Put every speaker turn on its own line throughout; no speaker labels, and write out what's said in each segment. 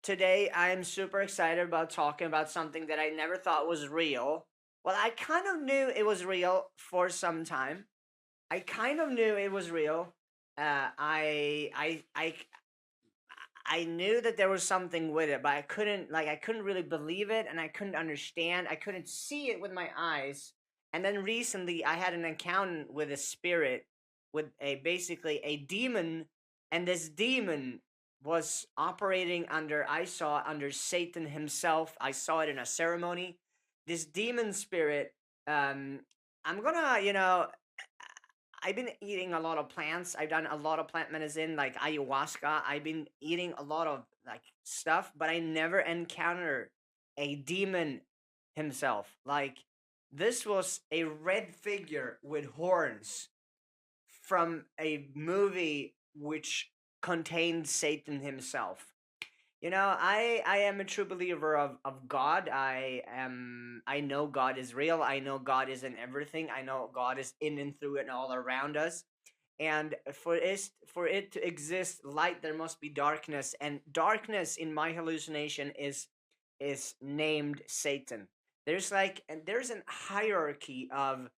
Today I am super excited about talking about something that I never thought was real. Well, I kind of knew it was real for some time. I kind of knew it was real. I knew that there was something with it, but I couldn't really believe it, and I couldn't understand. I couldn't see it with my eyes. And then recently, I had an encounter with a spirit, with a basically a demon, and this demon was operating under. I saw under Satan himself. I saw it in a ceremony. This demon spirit. Um, I'm gonna, I've been eating a lot of plants. I've done a lot of plant medicine, like ayahuasca. I've been eating a lot of like stuff, but I never encountered a demon himself. Like this was a red figure with horns from a movie which contained Satan himself. I am a true believer of God. I know God is real. I know God is in everything. I know God is in and through and all around us. And for it to exist, light there must be darkness. And darkness in my hallucination is named Satan. There's an hierarchy of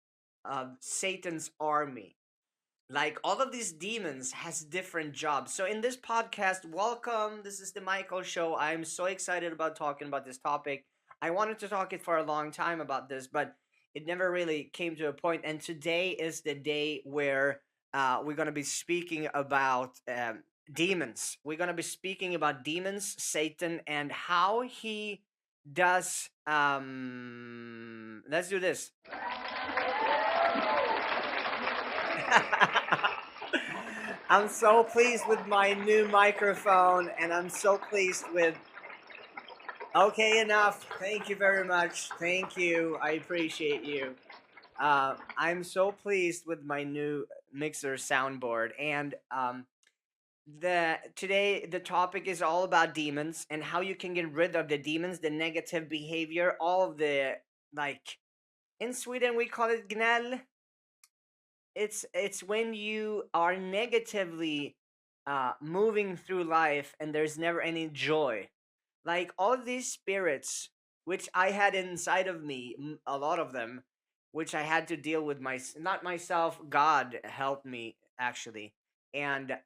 Satan's army. Like all of these demons has different jobs. So in this podcast, welcome, this is the Michael show. I'm so excited about talking about this topic. I wanted to talk it for a long time about this, but it never really came to a point. And today is the day where we're going to be speaking about demons. We're going to be speaking about demons, Satan, and how he does let's do this. I'm so pleased with my new microphone, and I'm so pleased with. Okay, enough. Thank you very much. Thank you. I appreciate you. I'm so pleased with my new mixer soundboard, and the today the topic is all about demons and how you can get rid of the demons, the negative behavior, all of the like. In Sweden, we call it gnäll. It's when you are negatively moving through life and there's never any joy, like all these spirits which I had inside of me, a lot of them, which I had to deal with, not myself, God helped me actually. And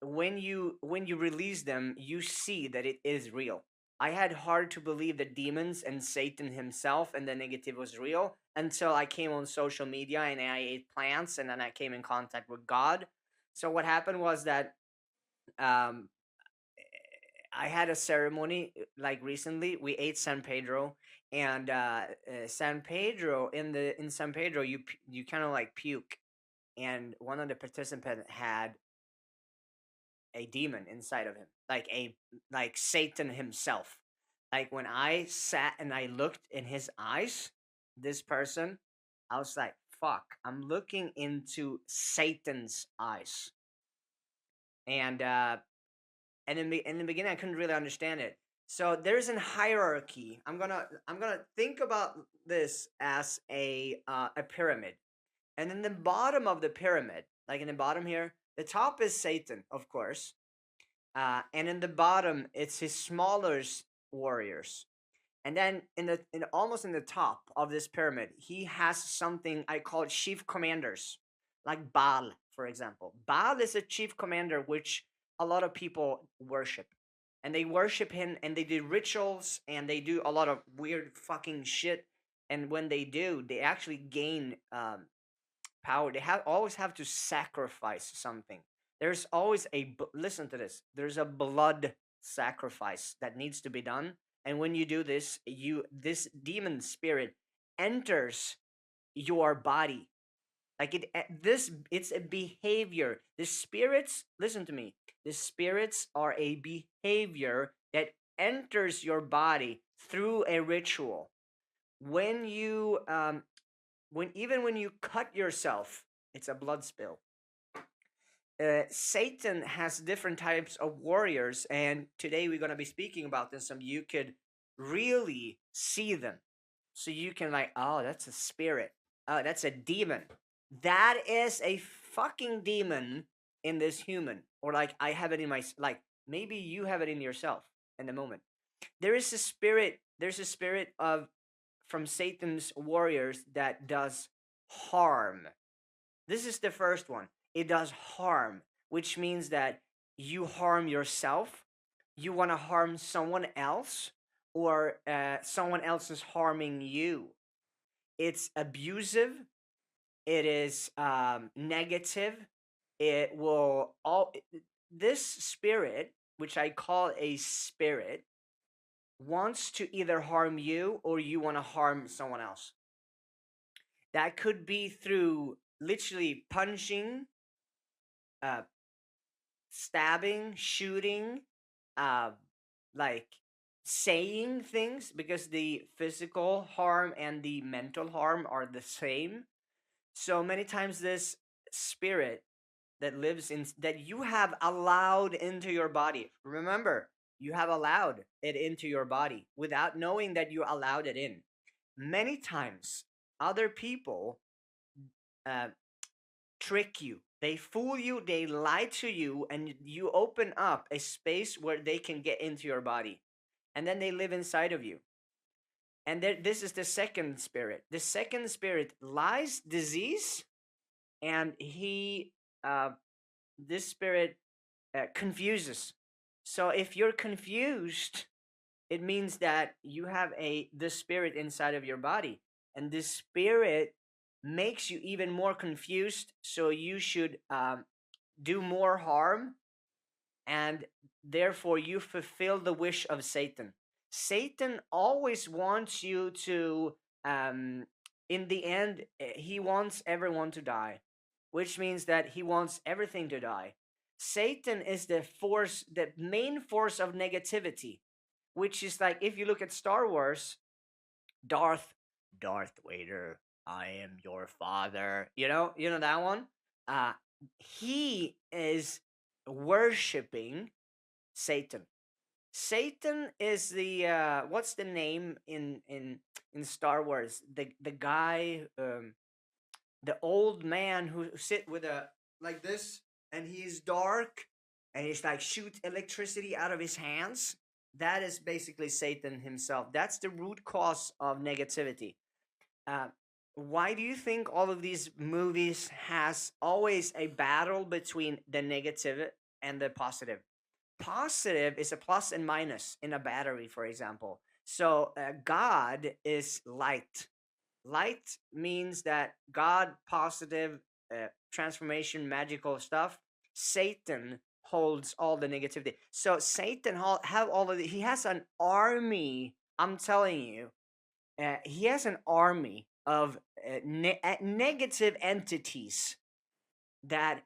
when you release them, you see that it is real. I had hard to believe that demons and Satan himself and the negative was real until I came on social media and I ate plants and then I came in contact with God. So what happened was that um, I had a ceremony like recently. We ate San Pedro, and San Pedro in San Pedro you kind of like puke, and one of the participants had a demon inside of him, like Satan himself. Like when I sat and I looked in his eyes, this person, I was like, "Fuck!" I'm looking into Satan's eyes, and in the beginning I couldn't really understand it. So there's a hierarchy. I'm gonna think about this as a pyramid, and in the bottom of the pyramid, like in the bottom here, the top is Satan, of course, and in the bottom it's his smaller warriors. And then in almost in the top of this pyramid, he has something I call chief commanders, like Baal, for example. Baal is a chief commander which a lot of people worship. And they worship him and they do rituals and they do a lot of weird fucking shit. And when they do, they actually gain power. They always have to sacrifice something. There's always listen to this. There's a blood sacrifice that needs to be done, and when you do this, this demon spirit enters your body. Like it's a behavior. The spirits, listen to me. The spirits are a behavior that enters your body through a ritual. When you when you cut yourself, it's a blood spill. Satan has different types of warriors, and today we're gonna be speaking about this. So you could really see them, so you can like, oh, that's a spirit. Oh, that's a demon. That is a fucking demon in this human, or like I have it in my like maybe you have it in yourself. in the moment. There's a spirit of from Satan's warriors that does harm. This is the first one. It does harm, which means that you harm yourself, you want to harm someone else, or someone else is harming you. It's abusive, it is negative. It will all this spirit, which I call a spirit, wants to either harm you or you want to harm someone else. That could be through literally punching, uh, stabbing, shooting, uh, like saying things, because the physical harm and the mental harm are the same. So many times, this spirit that lives in that you have allowed into your body. Remember, you have allowed it into your body without knowing that you allowed it in. Many times, other people uh, trick you. They fool you, they lie to you, and you open up a space where they can get into your body. And then they live inside of you. And this is the second spirit. The second spirit lies disease, and uh, this spirit confuses. So if you're confused, it means that you have the spirit inside of your body, and this spirit makes you even more confused. So you should do more harm, and therefore you fulfill the wish of Satan. Satan always wants you to, in the end, he wants everyone to die, which means that he wants everything to die. Satan is the main force of negativity, which is like if you look at Star Wars, Darth, Darth Vader, I am your father. You know that one. Uh, he is worshiping Satan. Satan is the what's the name in Star Wars? The guy, the old man who sit with a like this, and he's dark, and he's like shoot electricity out of his hands. That is basically Satan himself. That's the root cause of negativity. uh, why do you think all of these movies has always a battle between the negative and the positive? Positive is a plus and minus in a battery, for example. So God is light. Light means that God, positive, transformation, magical stuff. Satan holds all the negativity. So Satan have all of he has an army. I'm telling you, he has an army of negative entities that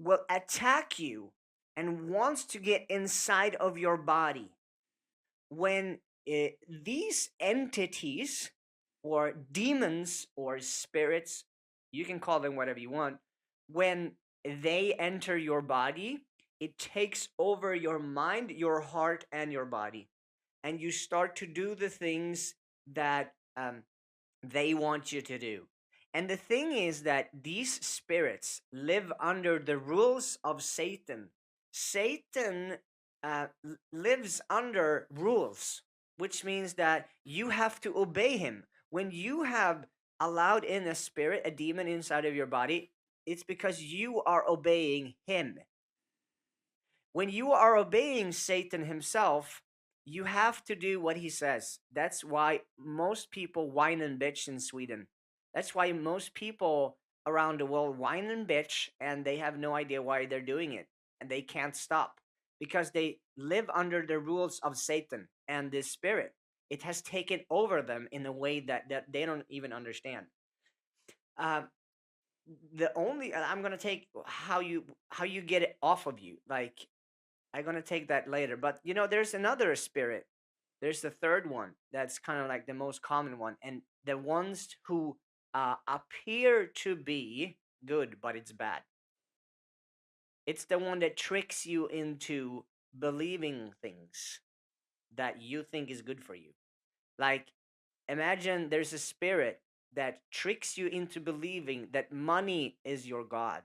will attack you and wants to get inside of your body. When these entities, or demons or spirits, you can call them whatever you want, when they enter your body, it takes over your mind, your heart, and your body. And you start to do the things that they want you to do. And the thing is that these spirits live under the rules of Satan. Satan lives under rules, which means that you have to obey him. When you have allowed in a spirit, a demon inside of your body, it's because you are obeying him. When you are obeying Satan himself, you have to do what he says. That's why most people whine and bitch in Sweden. That's why most people around the world whine and bitch, and they have no idea why they're doing it, and they can't stop because they live under the rules of Satan and this spirit. It has taken over them in a way that they don't even understand. Um, the only I'm gonna take how you get it off of you. Like, I'm gonna take that later. But there's another spirit. There's the third one that's kind of like the most common one, and the ones who appear to be good, but it's bad. It's the one that tricks you into believing things that you think is good for you. Like, imagine there's a spirit that tricks you into believing that money is your god.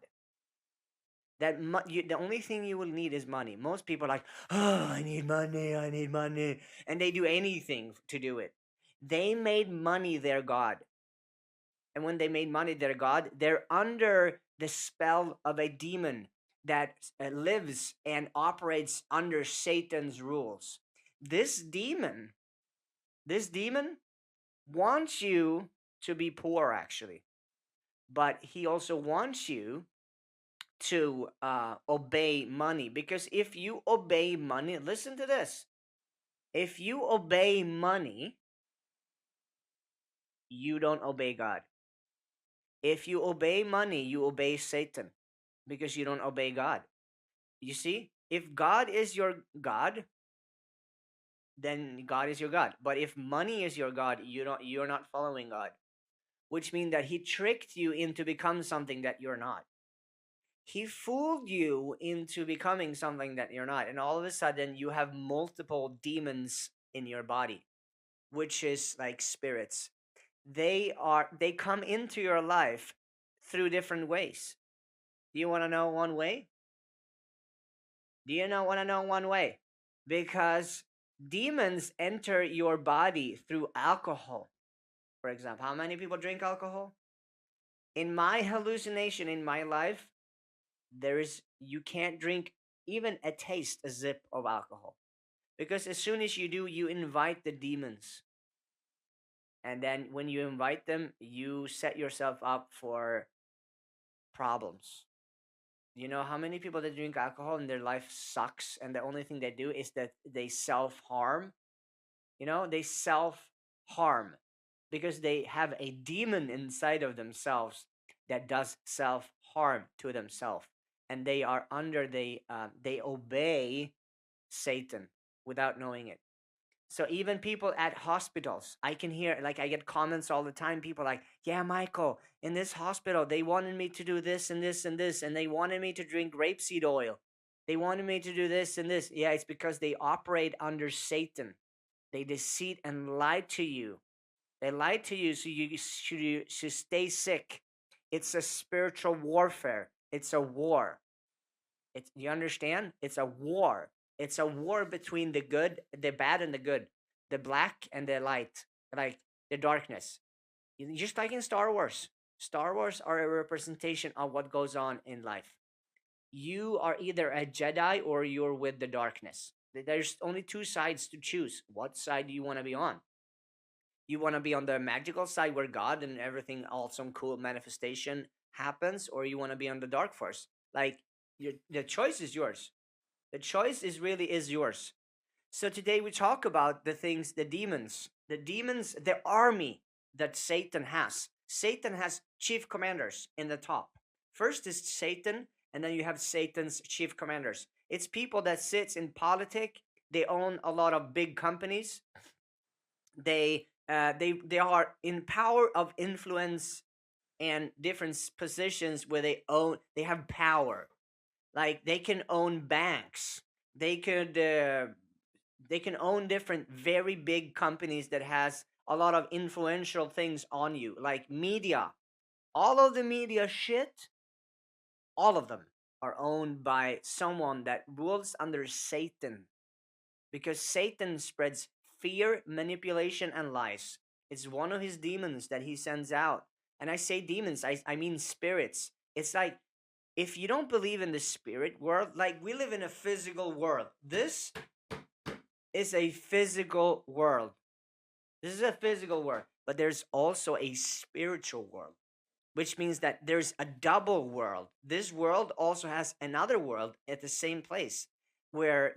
the only thing you will need is money. Most people are like, oh, I need money, I need money, and they do anything to do it. They made money their god, and when they made money their god, they're under the spell of a demon that lives and operates under Satan's rules. This demon, this demon wants you to be poor, actually, but he also wants you to obey money, because if you obey money, listen to this, if you obey money, you don't obey God. If you obey money, you obey Satan, because you don't obey God. You see, if God is your God, then God is your God. But if money is your God, you're not following God, which means that he tricked you into become something that you're not. He fooled you into becoming something that you're not, and all of a sudden you have multiple demons in your body, which is like spirits. They come into your life through different ways. Do you want to know one way? Do you know want to know one way? Because demons enter your body through alcohol. For example, how many people drink alcohol? In my hallucination in my life, you can't drink even a taste, a zip of alcohol, because as soon as you do, you invite the demons, and then when you invite them, you set yourself up for problems. You know how many people that drink alcohol and their life sucks, and the only thing they do is that they self harm. They self harm because they have a demon inside of themselves that does self harm to themselves, and they are under they obey Satan without knowing it. So even people at hospitals, I can hear, like, I get comments all the time. People like, yeah, Michael, in this hospital, they wanted me to do this and this and this, and they wanted me to drink grapeseed oil. They wanted me to do this and this. Yeah, it's because they operate under Satan. They deceive and lie to you. They lie to you so you should stay sick. It's a spiritual warfare. It's a war. You understand? It's a war. It's a war between the good, the bad, and the good, the black and the light, like the darkness. Just like in Star Wars. Star Wars are a representation of what goes on in life. You are either a Jedi or you're with the darkness. There's only two sides to choose. What side do you want to be on? You want to be on the magical side where God and everything awesome, cool manifestation happens, or you want to be on the dark force? Like, the choice is yours. The choice is yours. So today we talk about the demons, the army that Satan has. Satan has chief commanders in the top. First is Satan, and then you have Satan's chief commanders. It's people that sits in politics. They own a lot of big companies. They are in power of influence and different positions where they have power. Like, they can own banks. They could they can own different very big companies that has a lot of influential things on you, like media. All of the media shit, all of them are owned by someone that rules under Satan, because Satan spreads fear, manipulation, and lies. It's one of his demons that he sends out. And I say demons, I mean spirits. It's like, if you don't believe in the spirit world, like, we live in a physical world. This is a physical world. This is a physical world, but there's also a spiritual world, which means that there's a double world. This world also has another world at the same place where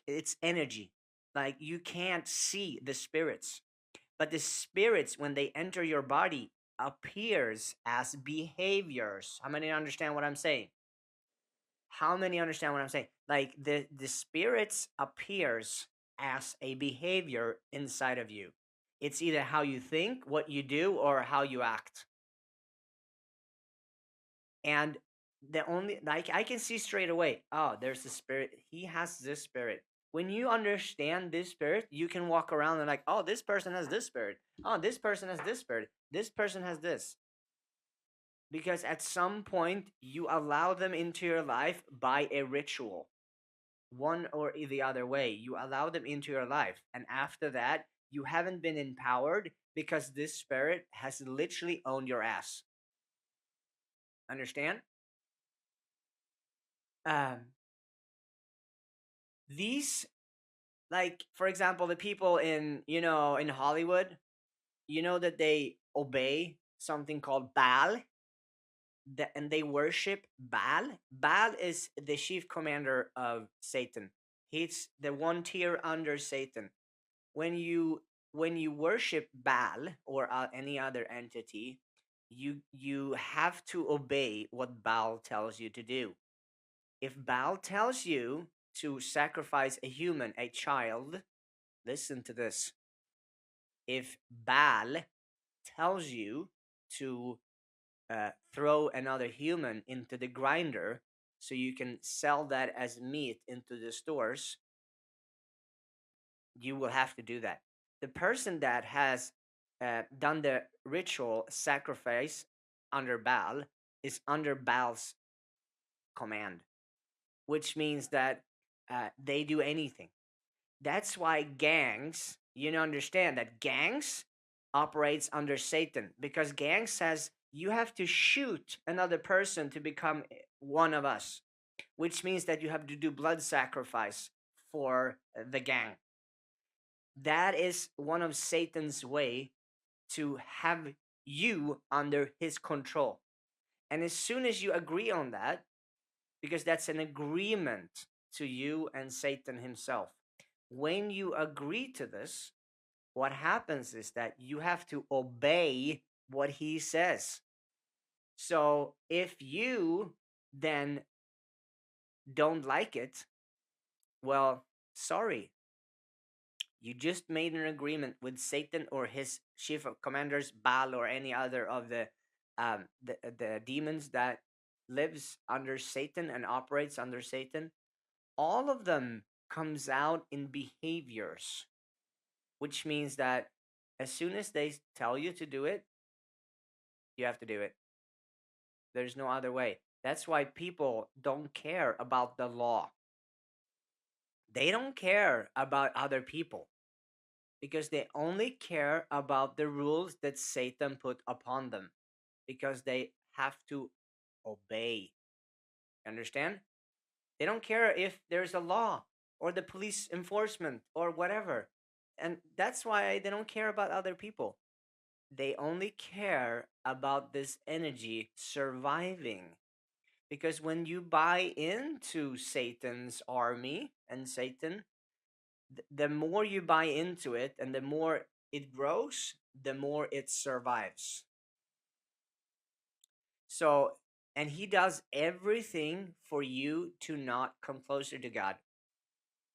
it's energy. Like, you can't see the spirits, but the spirits, when they enter your body, appears as behaviors. How many understand what I'm saying? How many understand what I'm saying? Like, the spirits appears as a behavior inside of you. It's either how you think, what you do, or how you act. And the only, like, I can see straight away, oh, there's the spirit. He has this spirit. When you understand this spirit, you can walk around and like, oh, this person has this spirit. Oh, this person has this spirit. This person has this. because at some point you allow them into your life by a ritual, one or the other way. You allow them into your life, and after that, you haven't been empowered because this spirit has literally owned your ass. Understand? Um, these, like, for example, the people in, in Hollywood, that they obey something called Baal, and they worship Baal. Baal is the chief commander of Satan. He's the one tier under Satan. When you worship Baal or any other entity, you have to obey what Baal tells you to do. If Baal tells you to sacrifice a human, a child, listen to this. If Baal tells you to throw another human into the grinder so you can sell that as meat into the stores, you will have to do that. The person that has done the ritual sacrifice under Baal is under Baal's command, which means that they do anything. That's why gangs, understand that gangs operates under Satan, because gang says you have to shoot another person to become one of us, which means that you have to do blood sacrifice for the gang. That is one of Satan's way to have you under his control. And as soon as you agree on that, because that's an agreement to you and Satan himself, when you agree to this, what happens is that you have to obey what he says. So if you then don't like it, well, sorry, you just made an agreement with Satan or his chief of commanders, Baal, or any other of the demons that lives under Satan and operates under Satan. All of them comes out in behaviors, which means that as soon as they tell you to do it, you have to do it. There's no other way. That's why people don't care about the law. They don't care about other people because they only care about the rules that Satan put upon them because they have to obey. Understand? They don't care if there's a law or the police enforcement or whatever. And that's why they don't care about other people. They only care about this energy surviving. Because when you buy into Satan's army and Satan, the more you buy into it and the more it grows, the more it survives. So, and he does everything for you to not come closer to God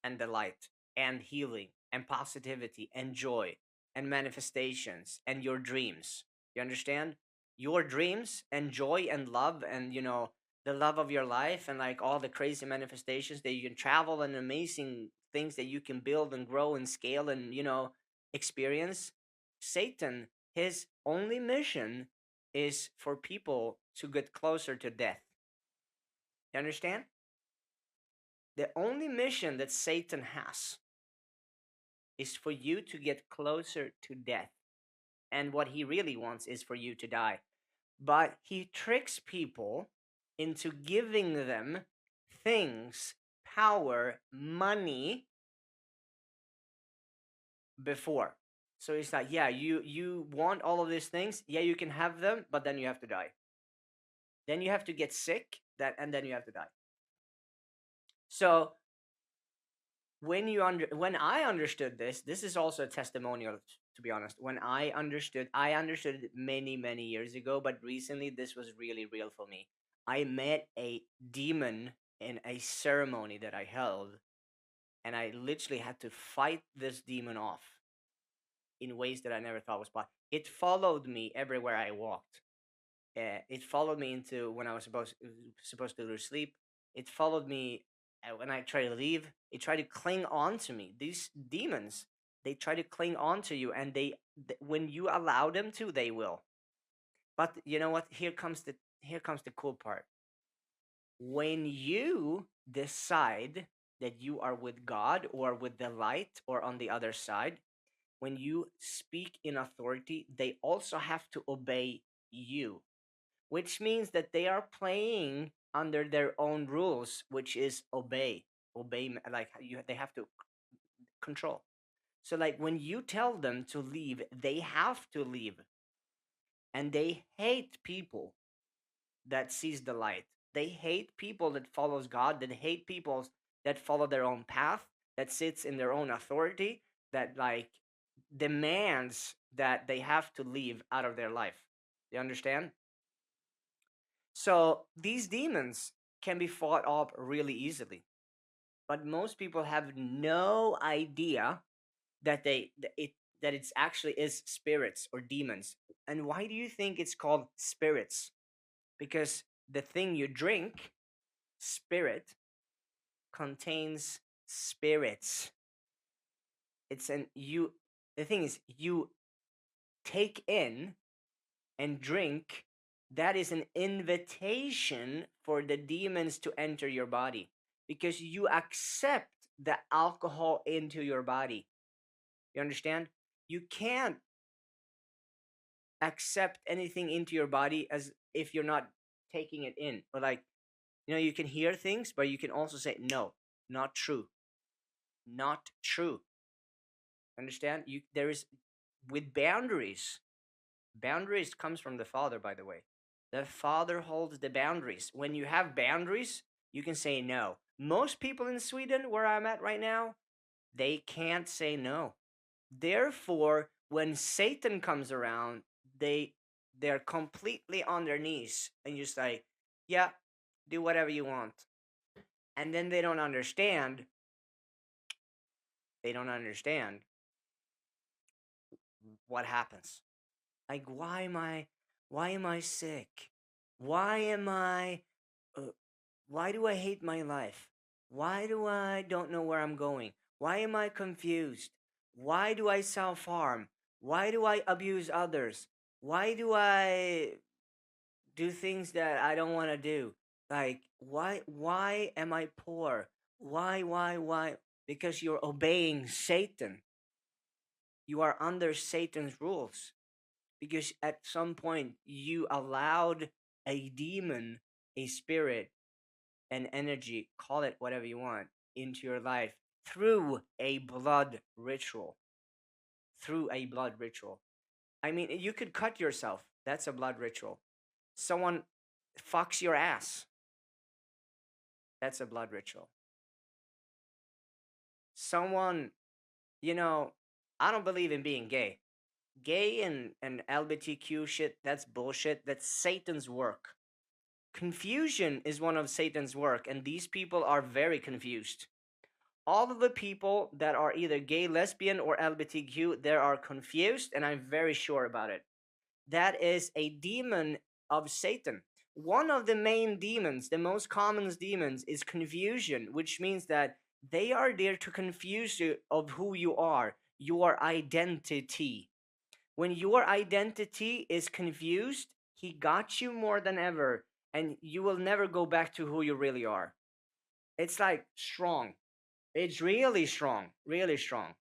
and the light and healing and positivity and joy and manifestations and your dreams. You understand? Your dreams and joy and love and, the love of your life and like all the crazy manifestations that you can travel and amazing things that you can build and grow and scale and, experience. Satan, his only mission is for people to get closer to death. You understand? The only mission that Satan has is for you to get closer to death. And what he really wants is for you to die. But he tricks people into giving them things, power, money before. So it's like, yeah, you want all of these things, yeah, you can have them, but then you have to die. Then you have to get sick, and then you have to die. So when I understood this is also a testimonial, to be honest. When I understood it many years ago, but recently this was really real for me. I met a demon in a ceremony that I held, and I literally had to fight this demon off in ways that I never thought was possible. It followed me everywhere I walked. It followed me into when I was supposed to go to sleep. It followed me when I tried to leave. It tried to cling on to me. These demons, they try to cling on to you, and when you allow them to, they will. But you know what? Here comes here comes the cool part. When you decide that you are with God or with the light or on the other side, when you speak in authority, they also have to obey you, which means that they are playing under their own rules, which is obey. Like you, they have to control. So, like when you tell them to leave, they have to leave, and they hate people that sees the light. They hate people that follows God. That hate people that follow their own path, that sits in their own authority, that like demands that they have to leave out of their life. You understand? So these demons can be fought off really easily, but most people have no idea that that it's actually is spirits or demons. And why do you think it's called spirits? Because the thing you drink, spirit, contains spirits. It's an you the thing is you take in and drink, that is an invitation for the demons to enter your body because you accept the alcohol into your body. You understand? You can't accept anything into your body as if you're not taking it in. Or like, you can hear things, but you can also say no, not true. Not true. Understand? You there is with boundaries. Boundaries comes from the Father, by the way. The Father holds the boundaries. When you have boundaries, you can say no. Most people in Sweden, where I'm at right now, they can't say no. Therefore, when Satan comes around, they're completely on their knees and just like, yeah, do whatever you want. And then they don't understand what happens. Like, why am I sick? Why am I uh, why do I hate my life? Why do I don't know where I'm going? Why am I confused? Why do I self-harm? Why do I abuse others? Why do I do things that I don't want to do? Like, why am I poor? Why? Because you're obeying Satan. You are under Satan's rules. Because at some point you allowed a demon, a spirit, an energy, call it whatever you want, into your life through a blood ritual. Through a blood ritual. I mean, you could cut yourself. That's a blood ritual. Someone fucks your ass. That's a blood ritual. Someone, you know, I don't believe in being gay. Gay and LGBTQ shit, that's bullshit. That's Satan's work. Confusion is one of Satan's work, and these people are very confused. All of the people that are either gay, lesbian, or LGBTQ, they are confused, and I'm very sure about it. That is a demon of Satan. One of the main demons, the most common demons, is confusion, which means that they are there to confuse you of who you are, your identity. When your identity is confused, he got you more than ever, and you will never go back to who you really are. It's like strong. It's really strong, really strong.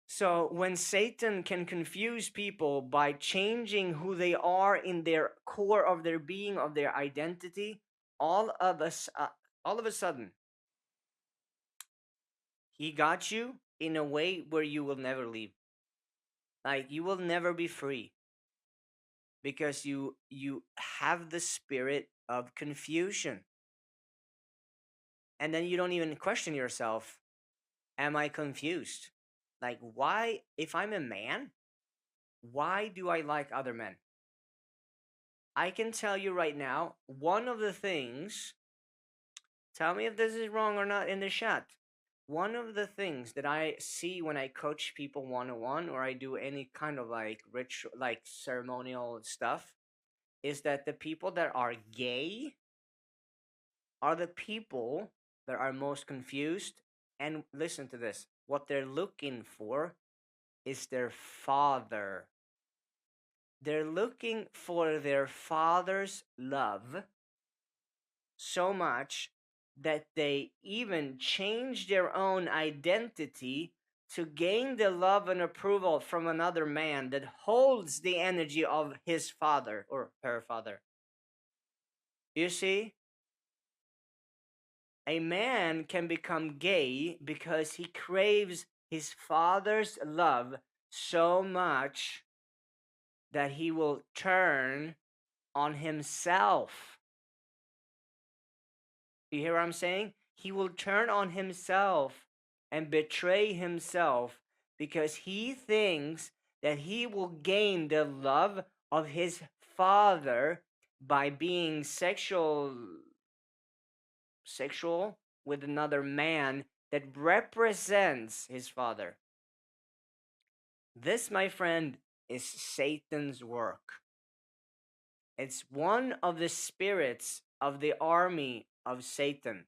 So when Satan can confuse people by changing who they are in their core of their being, of their identity, all of us, all of a sudden, he got you in a way where you will never leave. Like you will never be free because you have the spirit of confusion, and then you don't even question yourself. Am I confused? Like why? If I'm a man, why do I like other men? I can tell you right now, one of the things, tell me if this is wrong or not in the chat. One of the things that I see when I coach people one on one or I do any kind of like ritual, like ceremonial stuff, is that the people that are gay are the people that are most confused. And listen to this, what they're looking for is their father. They're looking for their father's love so much that they even change their own identity to gain the love and approval from another man that holds the energy of his father or her father. You see, a man can become gay because he craves his father's love so much that he will turn on himself. You hear what I'm saying? He will turn on himself and betray himself because he thinks that he will gain the love of his father by being sexual with another man that represents his father. This, my friend, is Satan's work. It's one of the spirits of the army of Satan.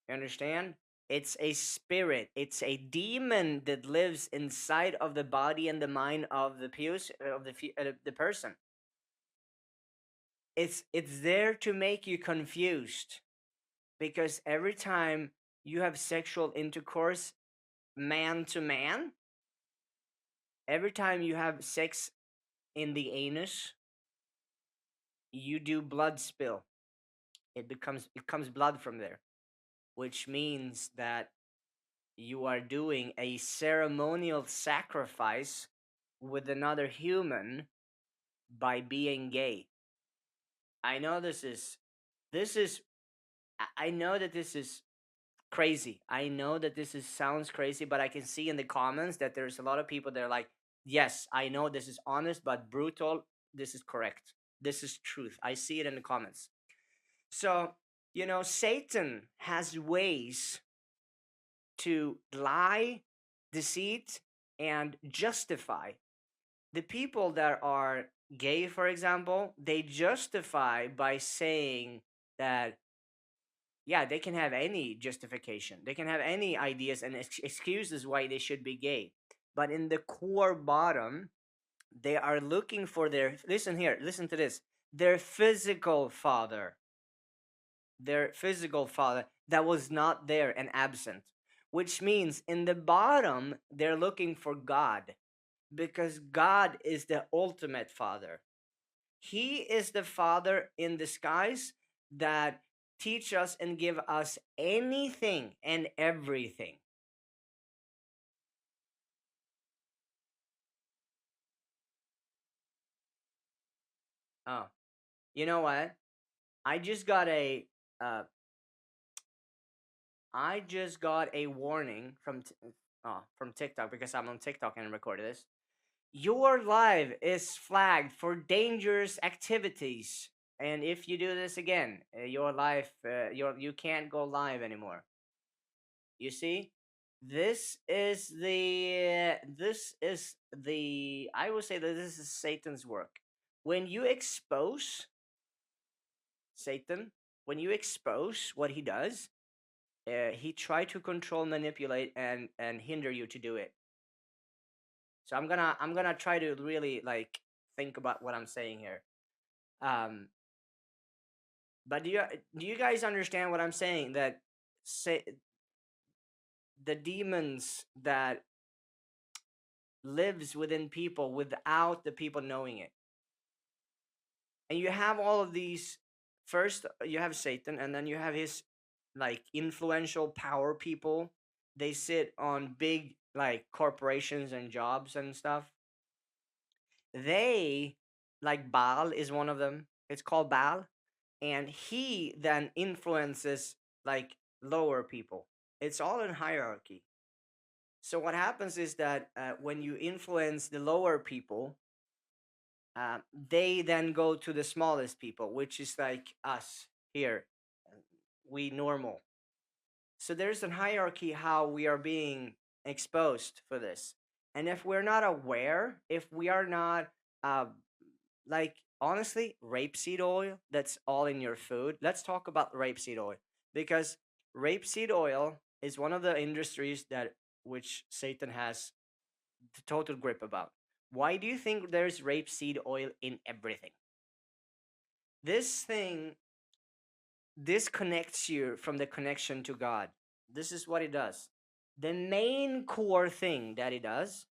You understand? It's a spirit. It's a demon that lives inside of the body and the mind of the person. It's there to make you confused because every time you have sexual intercourse, man to man, every time you have sex in the anus, you do blood spill. It comes blood from there, which means that you are doing a ceremonial sacrifice with another human by being gay. I know this is I know that this is crazy. I know that this is sounds crazy, but I can see in the comments that there's a lot of people that are like, "Yes, I know this is honest but brutal. This is correct. This is truth." I see it in the comments. So, Satan has ways to lie, deceit, and justify. The people that are gay, for example, they justify by saying that, yeah, they can have any justification. They can have any ideas and excuses why they should be gay. But in the core bottom, they are looking for listen here, listen to this, their physical father. Their physical father that was not there and absent. Which means in the bottom, they're looking for God because God is the ultimate father. He is the father in disguise that teach us and give us anything and everything. Oh, you know what? I just got a uh, I just got a warning from TikTok because I'm on TikTok and recorded this. Your live is flagged for dangerous activities, and if you do this again, your life, you can't go live anymore. You see, this is the I would say that this is Satan's work. When you expose Satan, when you expose what he does, he try to control, manipulate, and hinder you to do it. So I'm gonna try to really like think about what I'm saying here. Um, but do you guys understand what I'm saying? That say the demons that lives within people without the people knowing it, and you have all of these. First, you have Satan, and then you have his like influential power people. They sit on big like corporations and jobs and stuff. They like Baal is one of them. It's called Baal, and he then influences like lower people. It's all in hierarchy. So what happens is that when you influence the lower people, they then go to the smallest people, which is like us here, we normal. So there's a hierarchy how we are being exposed for this, and if we're not aware, if we are not uh, like honestly, rapeseed oil that's all in your food. Let's talk about rapeseed oil because rapeseed oil is one of the industries that which Satan has the total grip about. Why do you think there's rapeseed oil in everything? This thing disconnects you from the connection to God. This is what it does. The main core thing that it does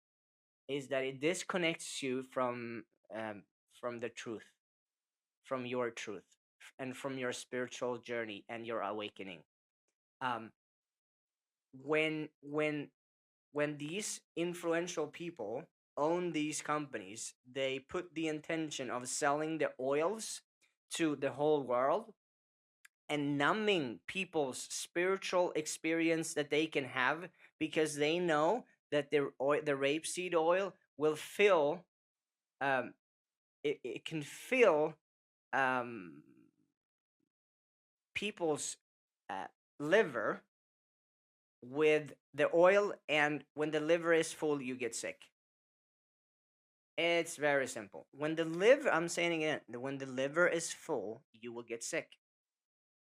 is that it disconnects you from the truth, from your truth, and from your spiritual journey and your awakening. Um, when these influential people own these companies, they put the intention of selling the oils to the whole world and numbing people's spiritual experience that they can have, because they know that the rapeseed oil will fill it can fill um, people's uh, liver with the oil, and when the liver is full, you get sick. It's very simple. When the liver, I'm saying it again, when the liver is full, you will get sick.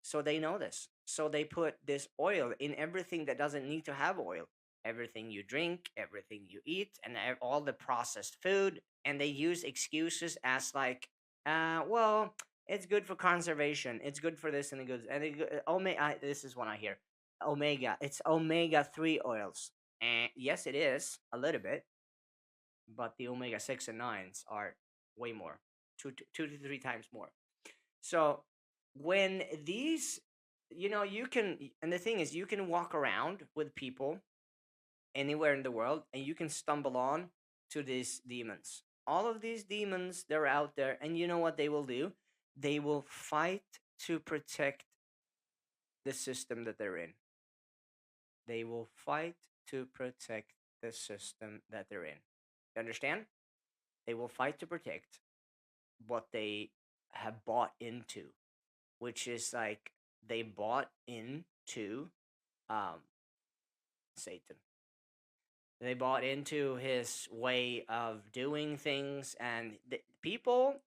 So they know this. So they put this oil in everything that doesn't need to have oil. Everything you drink, everything you eat, and all the processed food. And they use excuses as like, well, it's good for conservation. It's good for this and it goes. And omega. This is what I hear. Omega. It's omega 3 oils. And yes, it is a little bit, but the omega 6 and 9s are way more, two to three times more. So when these, you can, and the thing is, you can walk around with people anywhere in the world, and you can stumble on to these demons. All of these demons, they're out there, and you know what they will do? They will fight to protect the system that they're in. They will fight to protect the system that they're in. You understand? They will fight to protect what they have bought into, which is like they bought into um, Satan. They bought into his way of doing things, and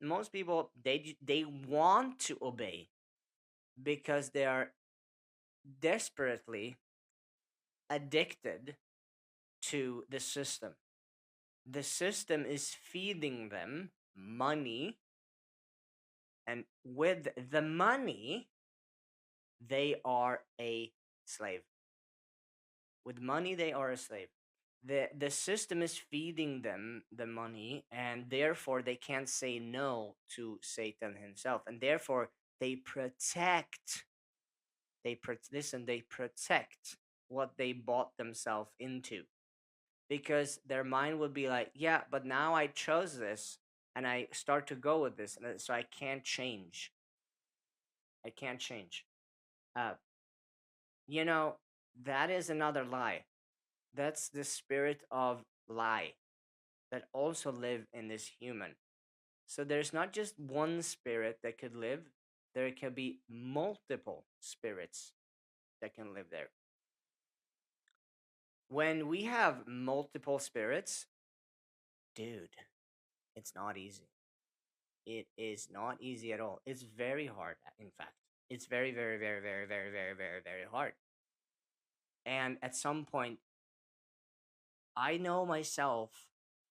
most people, they want to obey because they are desperately addicted to the system. The system is feeding them money, and with the money, they are a slave. With money, they are a slave. The system is feeding them the money, and therefore they can't say no to Satan himself, and therefore they protect. They protect what they bought themselves into, because their mind would be like, yeah, but now I chose this, and I start to go with this, and so I can't change. I can't change. Uh, you know, that is another lie. That's the spirit of lie that also live in this human. So there's not just one spirit that could live, there can be multiple spirits that can live there. When we have multiple spirits, dude, it's not easy. It is not easy at all. It's very hard, in fact. It's very, very, very, very, very, very, very, very hard. And at some point, I know myself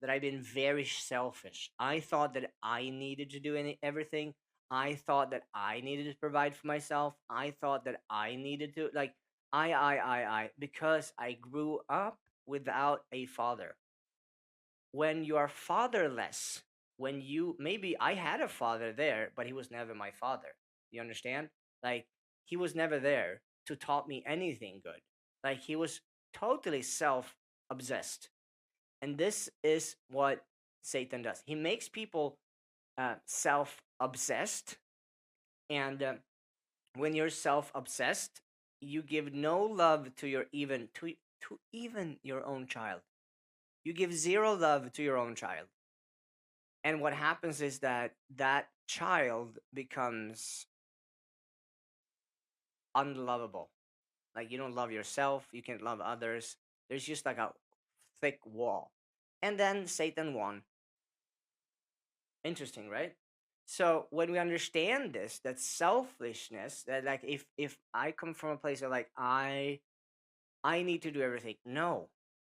that I've been very selfish. I thought that I needed to do everything. I thought that I needed to provide for myself. I thought that I needed to, like, because I grew up without a father. When you are fatherless, when you, maybe I had a father there, but he was never my father. You understand? Like, he was never there to taught me anything good. Like, he was totally self obsessed. And this is what Satan does. He makes people self obsessed. And when you're self obsessed, you give no love to to even your own child. You give zero love to your own child. And what happens is that that child becomes unlovable. Like, you don't love yourself, you can't love others. There's just like a thick wall. And then Satan won. Interesting, right? So when we understand this, that selfishness, that like, if I come from a place of like, I need to do everything. No.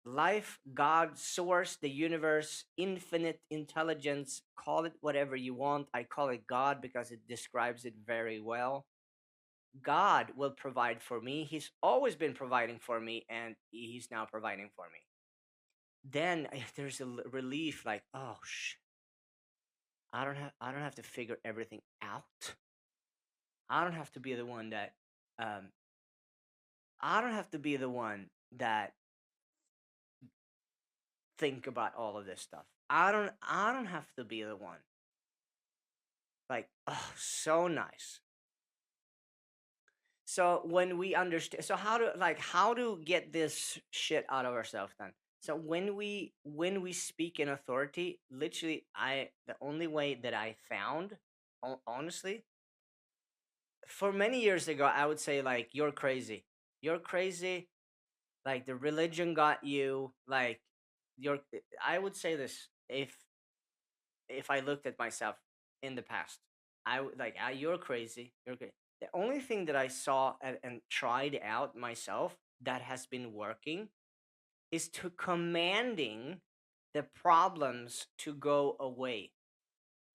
Life, God, source, the universe, infinite intelligence, call it whatever you want. I call it God because it describes it very well. God will provide for me. He's always been providing for me, and He's now providing for me. Then there's a relief, like, oh I don't have to figure everything out. I don't have to be the one that um I don't have to be the one that think about all of this stuff. I don't have to be the one. Like, oh, so nice. So when we understand, so how to get this shit out of ourselves then? So when we speak in authority, literally, the only way that I found, honestly, for many years ago, I would say, like, you're crazy, like the religion got you, like, you're. I would say this if I looked at myself in the past, I would like, you're crazy. You're crazy. The only thing that I saw and tried out myself that has been working is to commanding the problems to go away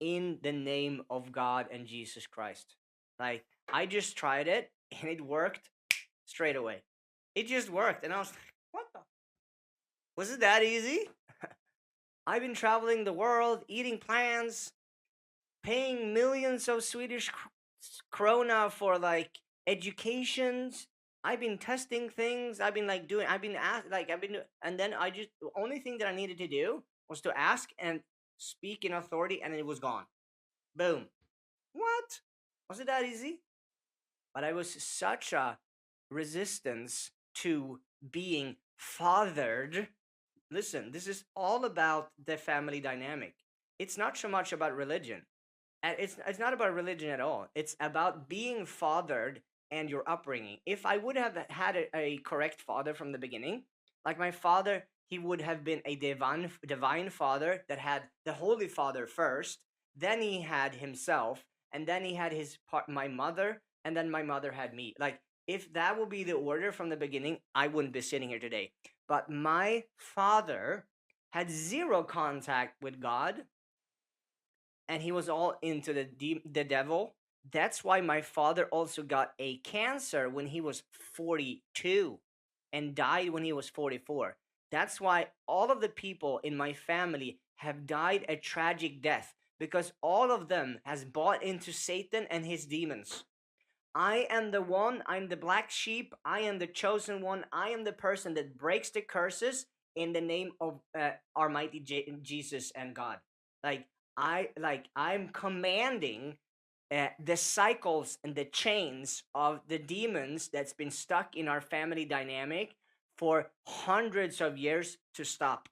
in the name of God and Jesus Christ. Like, I just tried it and it worked straight away. It just worked, and I was like, "What the? Was it that easy?" I've been traveling the world, eating plants, paying millions of Swedish krona for, like, educations. I've been testing things. I've been, like, doing. I've been asked, like, and then the only thing that I needed to do was to ask and speak in authority, and it was gone. Boom. What? Was it that easy? But I was such a resistance to being fathered. Listen, this is all about the family dynamic. It's not so much about religion. And it's not about religion at all. It's about being fathered and your upbringing. If I would have had a correct father from the beginning, like my father, he would have been a divine father that had the Holy Father first, then he had himself, and then he had my mother, and then my mother had me. Like, if that would be the order from the beginning, I wouldn't be sitting here today. But my father had zero contact with God, and he was all into the devil. That's why my father also got a cancer when he was 42 and died when he was 44. That's why all of the people in my family have died a tragic death, because all of them has bought into Satan and his demons. I am the one, I'm the black sheep, I am the chosen one, I am the person that breaks the curses in the name of our mighty Jesus and God. Like, I'm commanding the cycles and the chains of the demons that's been stuck in our family dynamic for hundreds of years to stop.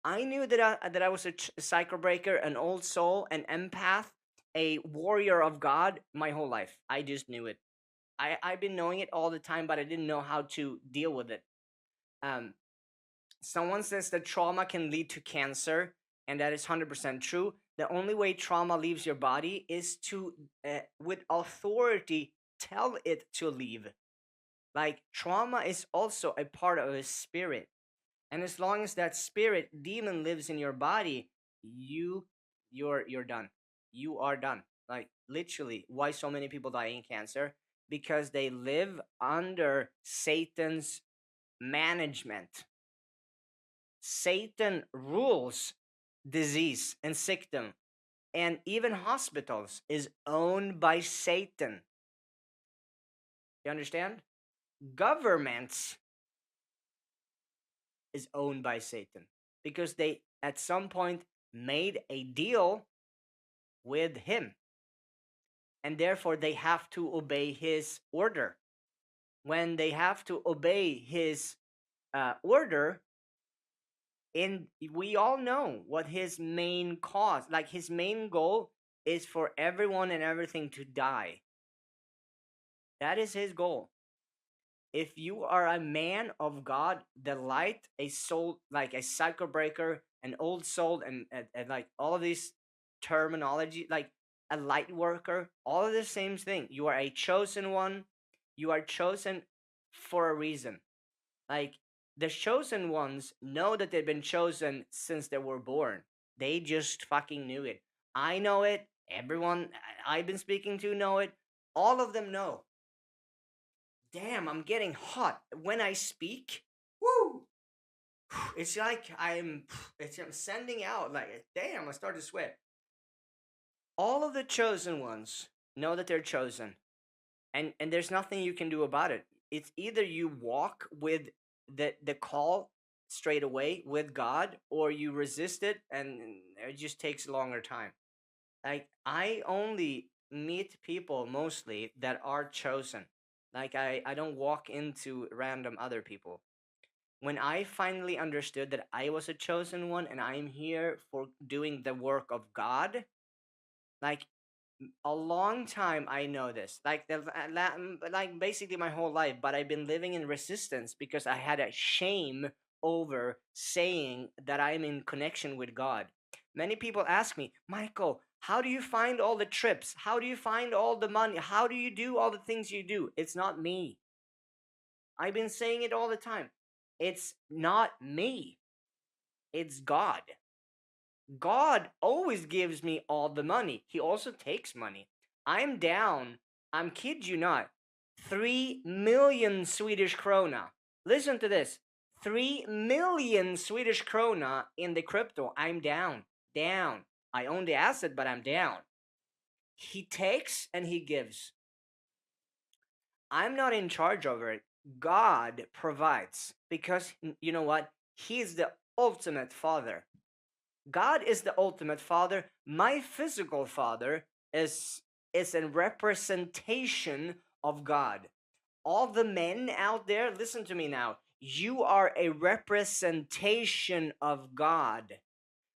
I knew that I was a cycle breaker, an old soul, an empath, a warrior of God my whole life. I just knew it. I've been knowing it all the time, but I didn't know how to deal with it. Um, Someone says that trauma can lead to cancer, and that is 100% true. The only way trauma leaves your body is to, with authority, tell it to leave. Like, trauma is also a part of a spirit. And as long as that spirit demon lives in your body, you're done. You are done. Like, literally, why so many people die in cancer? Because they live under Satan's management. Satan rules disease and sickdom, and even hospitals is owned by Satan. You understand? Governments is owned by Satan because they at some point made a deal with him, and therefore they have to obey his order. When they have to obey his order, and we all know what his main cause, like his main goal, is for everyone and everything to die. That is his goal. If you are a man of God, the light, a soul, like a cycle breaker, an old soul, and like all of these terminology, like a light worker, all of the same thing. You are a chosen one. You are chosen for a reason. Like, The chosen ones know that they've been chosen since they were born. They just fucking knew it. I know it. Everyone I've been speaking to know it. All of them know. Damn, I'm getting hot when I speak. Woo! It's like I'm sending out like damn, I start to sweat. All of the chosen ones know that they're chosen, and there's nothing you can do about it. It's either you walk with the call straight away with God, or you resist it, and it just takes a longer time. Like, I only meet people mostly that are chosen. Like, I don't walk into random other people. When I finally understood that I was a chosen one and I'm here for doing the work of God, like, a long time I know this, like like basically my whole life, but I've been living in resistance because I had a shame over saying that I'm in connection with God. Many people ask me, Michael, how do you find all the trips? How do you find all the money? How do you do all the things you do? It's not me. I've been saying it all the time. It's not me. It's God. God always gives me all the money. He also takes money. I'm down, I'm kid you not, 3 million Swedish krona. Listen to this. 3 million Swedish krona in the crypto. I'm down. Down. I own the asset, but I'm down. He takes and he gives. I'm not in charge over it. God provides because you know what? He's the ultimate father. God is the ultimate father. My physical father is a representation of God. All the men out there, listen to me now. You are a representation of God,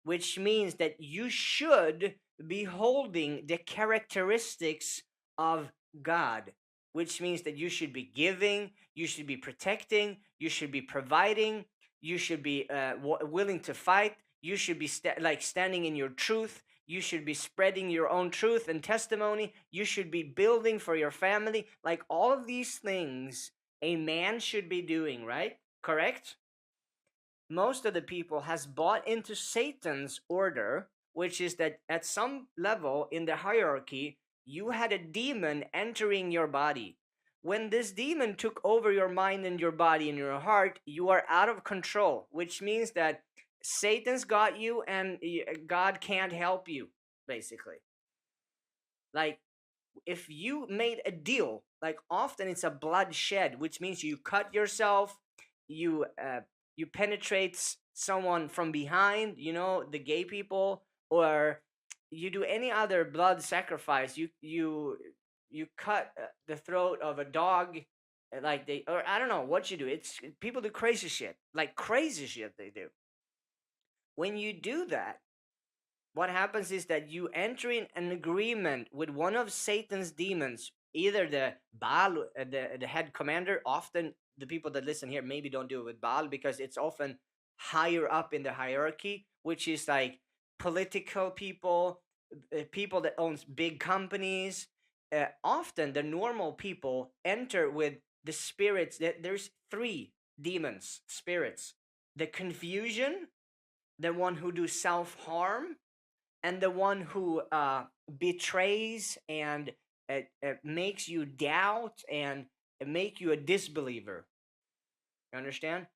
which means that you should be holding the characteristics of God, which means that you should be giving, you should be protecting, you should be providing, you should be willing to fight, you should be standing in your truth, you should be spreading your own truth and testimony, you should be building for your family, like all of these things a man should be doing, right? Correct? Most of the people has bought into Satan's order, which is that at some level in the hierarchy, you had a demon entering your body. When this demon took over your mind and your body and your heart, you are out of control, which means that Satan's got you and God can't help you, basically. Like, if you made a deal, like often it's a bloodshed, which means you cut yourself, you you penetrate someone from behind, you know, the gay people, or you do any other blood sacrifice. You cut the throat of a dog, like they, or I don't know what you do. It's people do crazy shit, like crazy shit they do. When you do that, what happens is that you enter in an agreement with one of Satan's demons, either the Baal, the head commander. Often the people that listen here maybe don't do it with Baal because it's often higher up in the hierarchy, which is like political people, people that owns big companies. Often the normal people enter with the spirits. There's three demons, spirits: the confusion, the one who do self harm, and the one who betrays and makes you doubt and make you a disbeliever. You understand?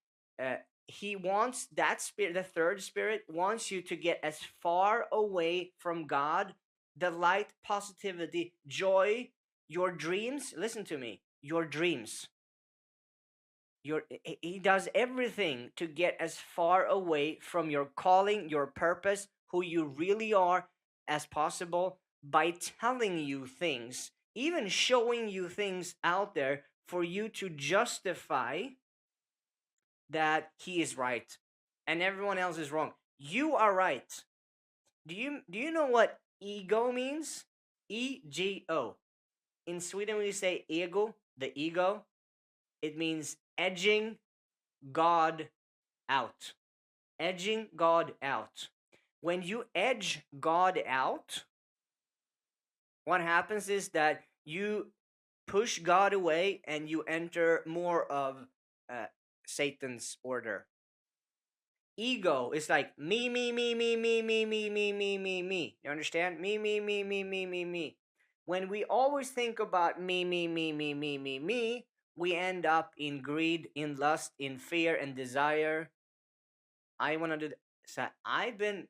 Uh, he wants that spirit. The third spirit wants you to get as far away from God, the light, positivity, joy, your dreams. Listen to me. Your dreams. He does everything to get as far away from your calling, your purpose, who you really are as possible by telling you things, even showing you things out there for you to justify that he is right and everyone else is wrong. You are right. Do you know what ego means? EGO. In Sweden we say ego, the ego. It means edging God out. Edging God out. When you edge God out, what happens is that you push God away and you enter more of uh, Satan's order. Ego is like me. You understand? Me. When we always think about me, we end up in greed, in lust, in fear, and desire. I want to do. So I've been.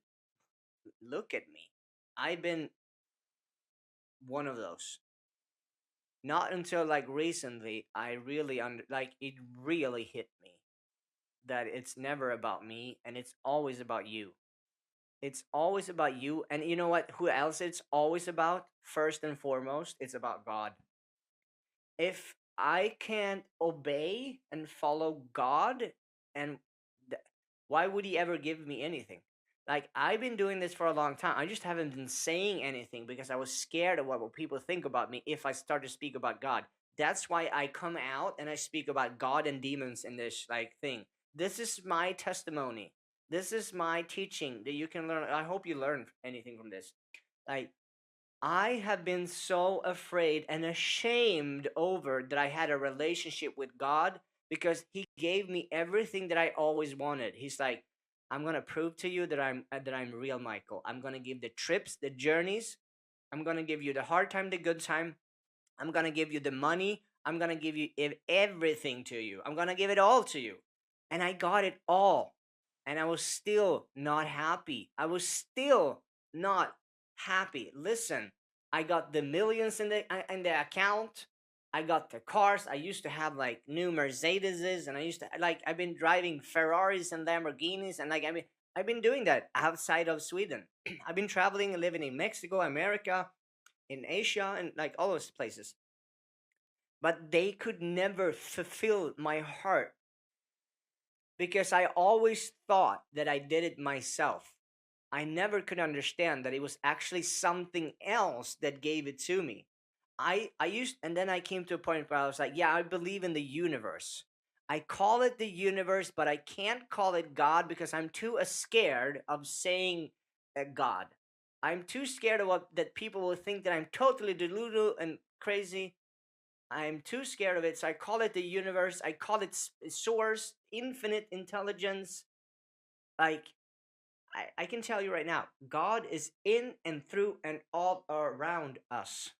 Look at me. I've been one of those. Not until like recently, I really like it really hit me that it's never about me and it's always about you. It's always about you. And you know what? Who else it's always about? First and foremost, it's about God. If I can't obey and follow God, and th- why would He ever give me anything? Like, I've been doing this for a long time. I just haven't been saying anything because I was scared of what will people think about me if I start to speak about God. That's why I come out and I speak about God and demons in this like thing. This is my testimony. This is my teaching that you can learn. I hope you learn anything from this. Like, I have been so afraid and ashamed over that I had a relationship with God because He gave me everything that I always wanted. He's like, I'm gonna prove to you that I'm real, Michael. I'm gonna give the trips, the journeys. I'm gonna give you the hard time, the good time. I'm gonna give you the money. I'm gonna give you everything to you. I'm gonna give it all to you. And I got it all. And I was still not happy. I was still not happy. Listen, I got the millions in the account. I got the cars. I used to have like new Mercedeses, and I used to like I've been driving Ferraris and Lamborghinis, and like I've been doing that outside of Sweden. I've been traveling and living in Mexico, America, in Asia, and like all those places. But they could never fulfill my heart because I always thought that I did it myself. I never could understand that it was actually something else that gave it to me. I used, and then I came to a point where I was like, yeah, I believe in the universe. I call it the universe, but I can't call it God because I'm too scared of saying God. I'm too scared of what that people will think that I'm totally delulu and crazy. I'm too scared of it, so I call it the universe. I call it source, infinite intelligence. Like, I can tell you right now, God is in and through and all around us.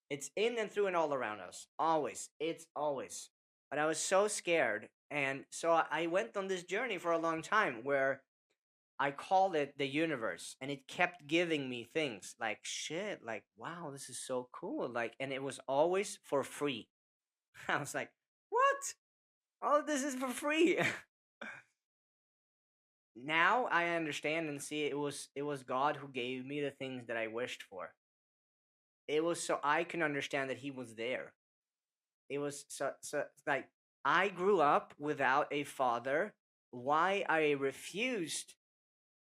It's in and through and all around us. Always. It's always. But I was so scared. And so I went on this journey for a long time where I called it the universe, and it kept giving me things like shit, like, wow, this is so cool. Like, and it was always for free. I was like, what? All of this is for free. Now I understand and see it was God who gave me the things that I wished for. It was so I can understand that He was there. It was so like I grew up without a father. Why I refused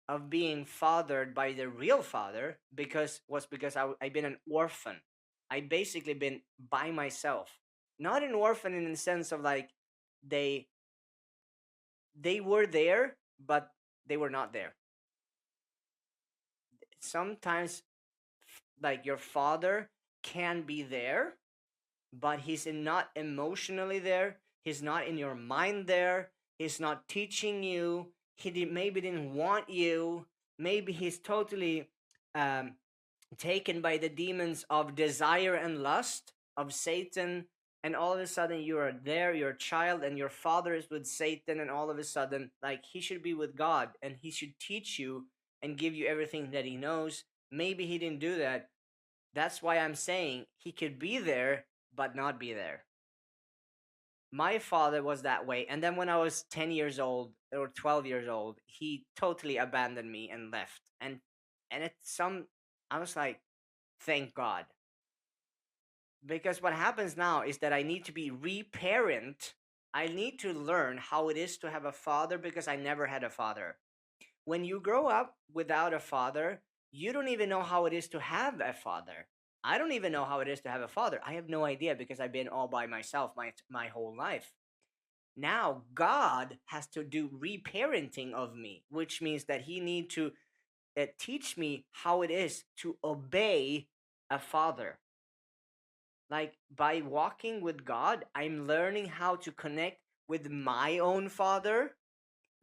of being fathered by the real father because I've been an orphan. I basically been by myself. Not an orphan in the sense of like they they were there, but they were not there. Sometimes, like your father can be there, but he's not emotionally there. He's not in your mind there. He's not teaching you. Maybe didn't want you. Maybe he's totally um, taken by the demons of desire and lust of Satan, and all of a sudden you are there, you're a child, and your father is with Satan, and all of a sudden, like he should be with God, and he should teach you and give you everything that he knows. Maybe he didn't do that. That's why I'm saying he could be there, but not be there. My father was that way, and then when I was 10 years old or 12 years old, he totally abandoned me and left. And it's some I was like, thank God. Because what happens now is that I need to be reparent. I need to learn how it is to have a father because I never had a father. When you grow up without a father, you don't even know how it is to have a father. I don't even know how it is to have a father. I have no idea because I've been all by myself my whole life. Now God has to do reparenting of me, which means that He need to teach me how it is to obey a father. Like by walking with God, I'm learning how to connect with my own father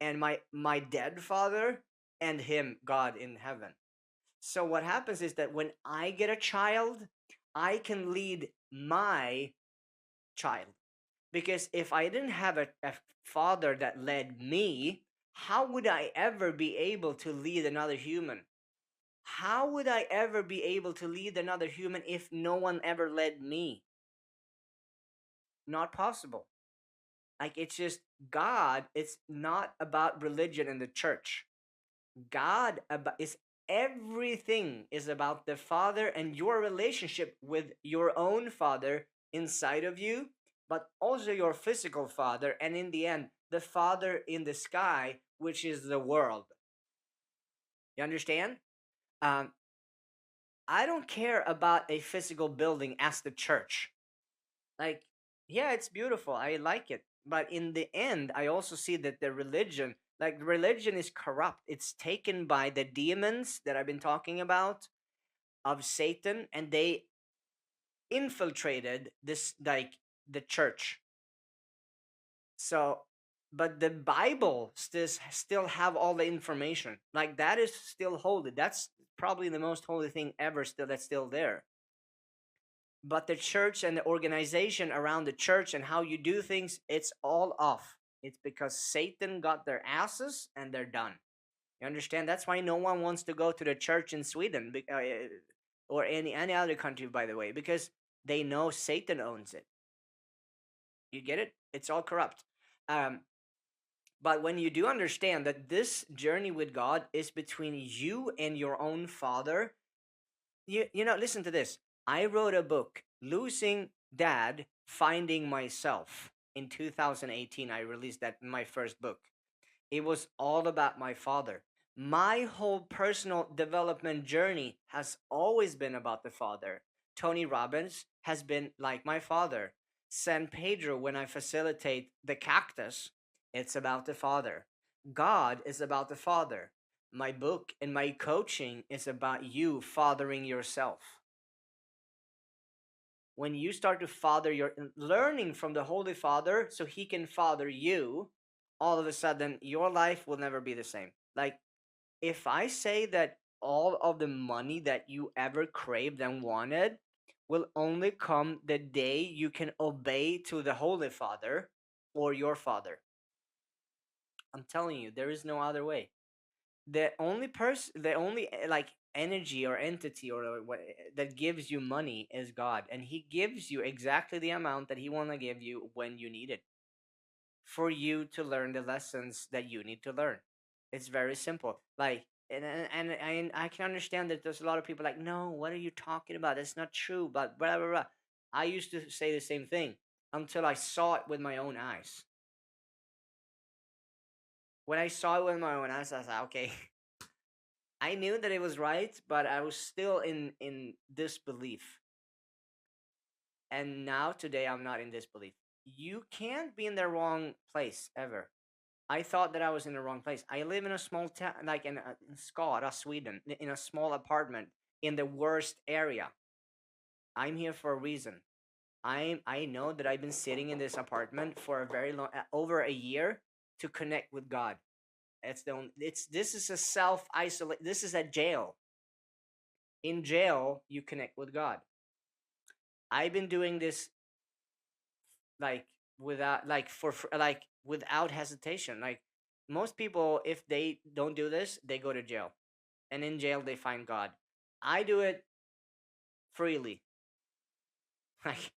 and my dead father and him, God in heaven. So what happens is that when I get a child, I can lead my child. Because if I didn't have a father that led me, how would I ever be able to lead another human? How would I ever be able to lead another human if no one ever led me? Not possible. Like it's just God, it's not about religion and the church. God is everything is about the Father and your relationship with your own Father inside of you, but also your physical Father, and in the end, the Father in the sky, which is the world. You understand? Um, I don't care about a physical building as the church. Like, yeah, it's beautiful. I like it. But in the end, I also see that the religion, like religion is corrupt. It's taken by the demons that I've been talking about of Satan, and they infiltrated this like the church. So but the Bible still have all the information. Like that is still holy. That's probably the most holy thing ever still that's still there. But the church and the organization around the church and how you do things, it's all off. It's because Satan got their asses and they're done. You understand? That's why no one wants to go to the church in Sweden or any other country, by the way, because they know Satan owns it. You get it? It's all corrupt. Um, but when you do understand that this journey with God is between you and your own Father, you know, listen to this. I wrote a book, Losing Dad, Finding Myself. In 2018, I released that my first book. It was all about my father. My whole personal development journey has always been about the father. Tony Robbins has been like my father. San Pedro, when I facilitate the cactus, it's about the father. God is about the father. My book and my coaching is about you fathering yourself. When you start to father your learning from the Holy Father so he can father you, all of a sudden your life will never be the same. Like if I say that all of the money that you ever craved and wanted will only come the day you can obey to the Holy Father or your father. I'm telling you, there is no other way. The only like energy or entity or what that gives you money is God, and He gives you exactly the amount that He want to give you when you need it, for you to learn the lessons that you need to learn. It's very simple. Like, and I can understand that there's a lot of people like, no, what are you talking about? That's not true. But blah blah blah. I used to say the same thing until I saw it with my own eyes. When I saw it with my own eyes, I was like, okay, I knew that it was right, but I was still in disbelief. And now today I'm not in disbelief. You can't be in the wrong place ever. I thought that I was in the wrong place. I live in a small town, like in Skara, Sweden, in a small apartment in the worst area. I'm here for a reason. I know that I've been sitting in this apartment for a very long, over a year, to connect with God. It's the only, it's this is a self isolate. This is a jail. In jail, you connect with God. I've been doing this like without like like without hesitation. Like most people, if they don't do this, they go to jail, and in jail they find God. I do it freely. Like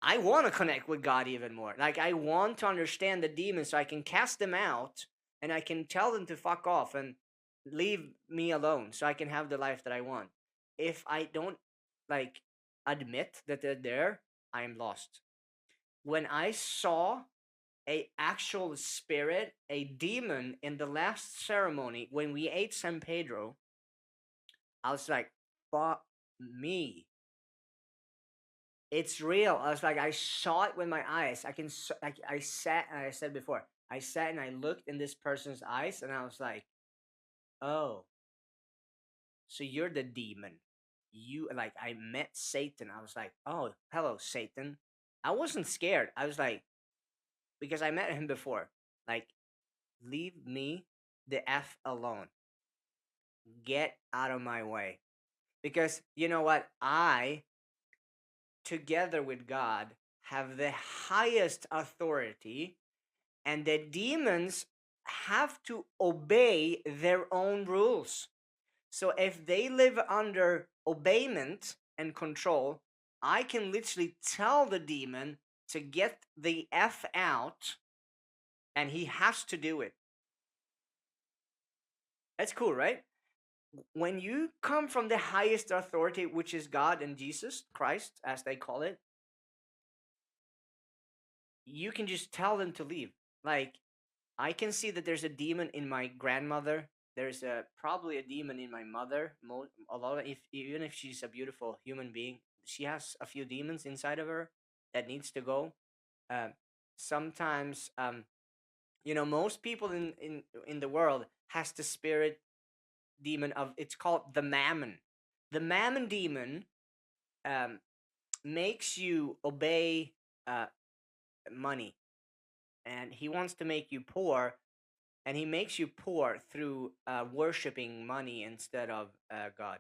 I want to connect with God even more. Like I want to understand the demons so I can cast them out and I can tell them to fuck off and leave me alone so I can have the life that I want. If I don't like admit that they're there, I am lost. When I saw a actual spirit, a demon in the last ceremony when we ate San Pedro, I was like, fuck me. It's real. I was like, I saw it with my eyes. I sat, and I said before, I sat and I looked in this person's eyes, and I was like, oh, so you're the demon. you like I met Satan. I was like, oh, hello, Satan. I wasn't scared. I was like, because I met him before. Like, leave me the F alone. Get out of my way. Because you know what? I, together with God, have the highest authority, and the demons have to obey their own rules. So if they live under obeyment and control, I can literally tell the demon to get the F out, and he has to do it. That's cool, right? When you come from the highest authority, which is God and Jesus Christ, as they call it, you can just tell them to leave. Like, I can see that there's a demon in my grandmother. There's probably a demon in my mother. A lot of, if even if she's a beautiful human being, she has a few demons inside of her that needs to go. Um, Sometimes, most people in the world has the spirit demon of, it's called the mammon. The mammon demon um, makes you obey uh, money, and he wants to make you poor, and he makes you poor through worshiping money instead of God.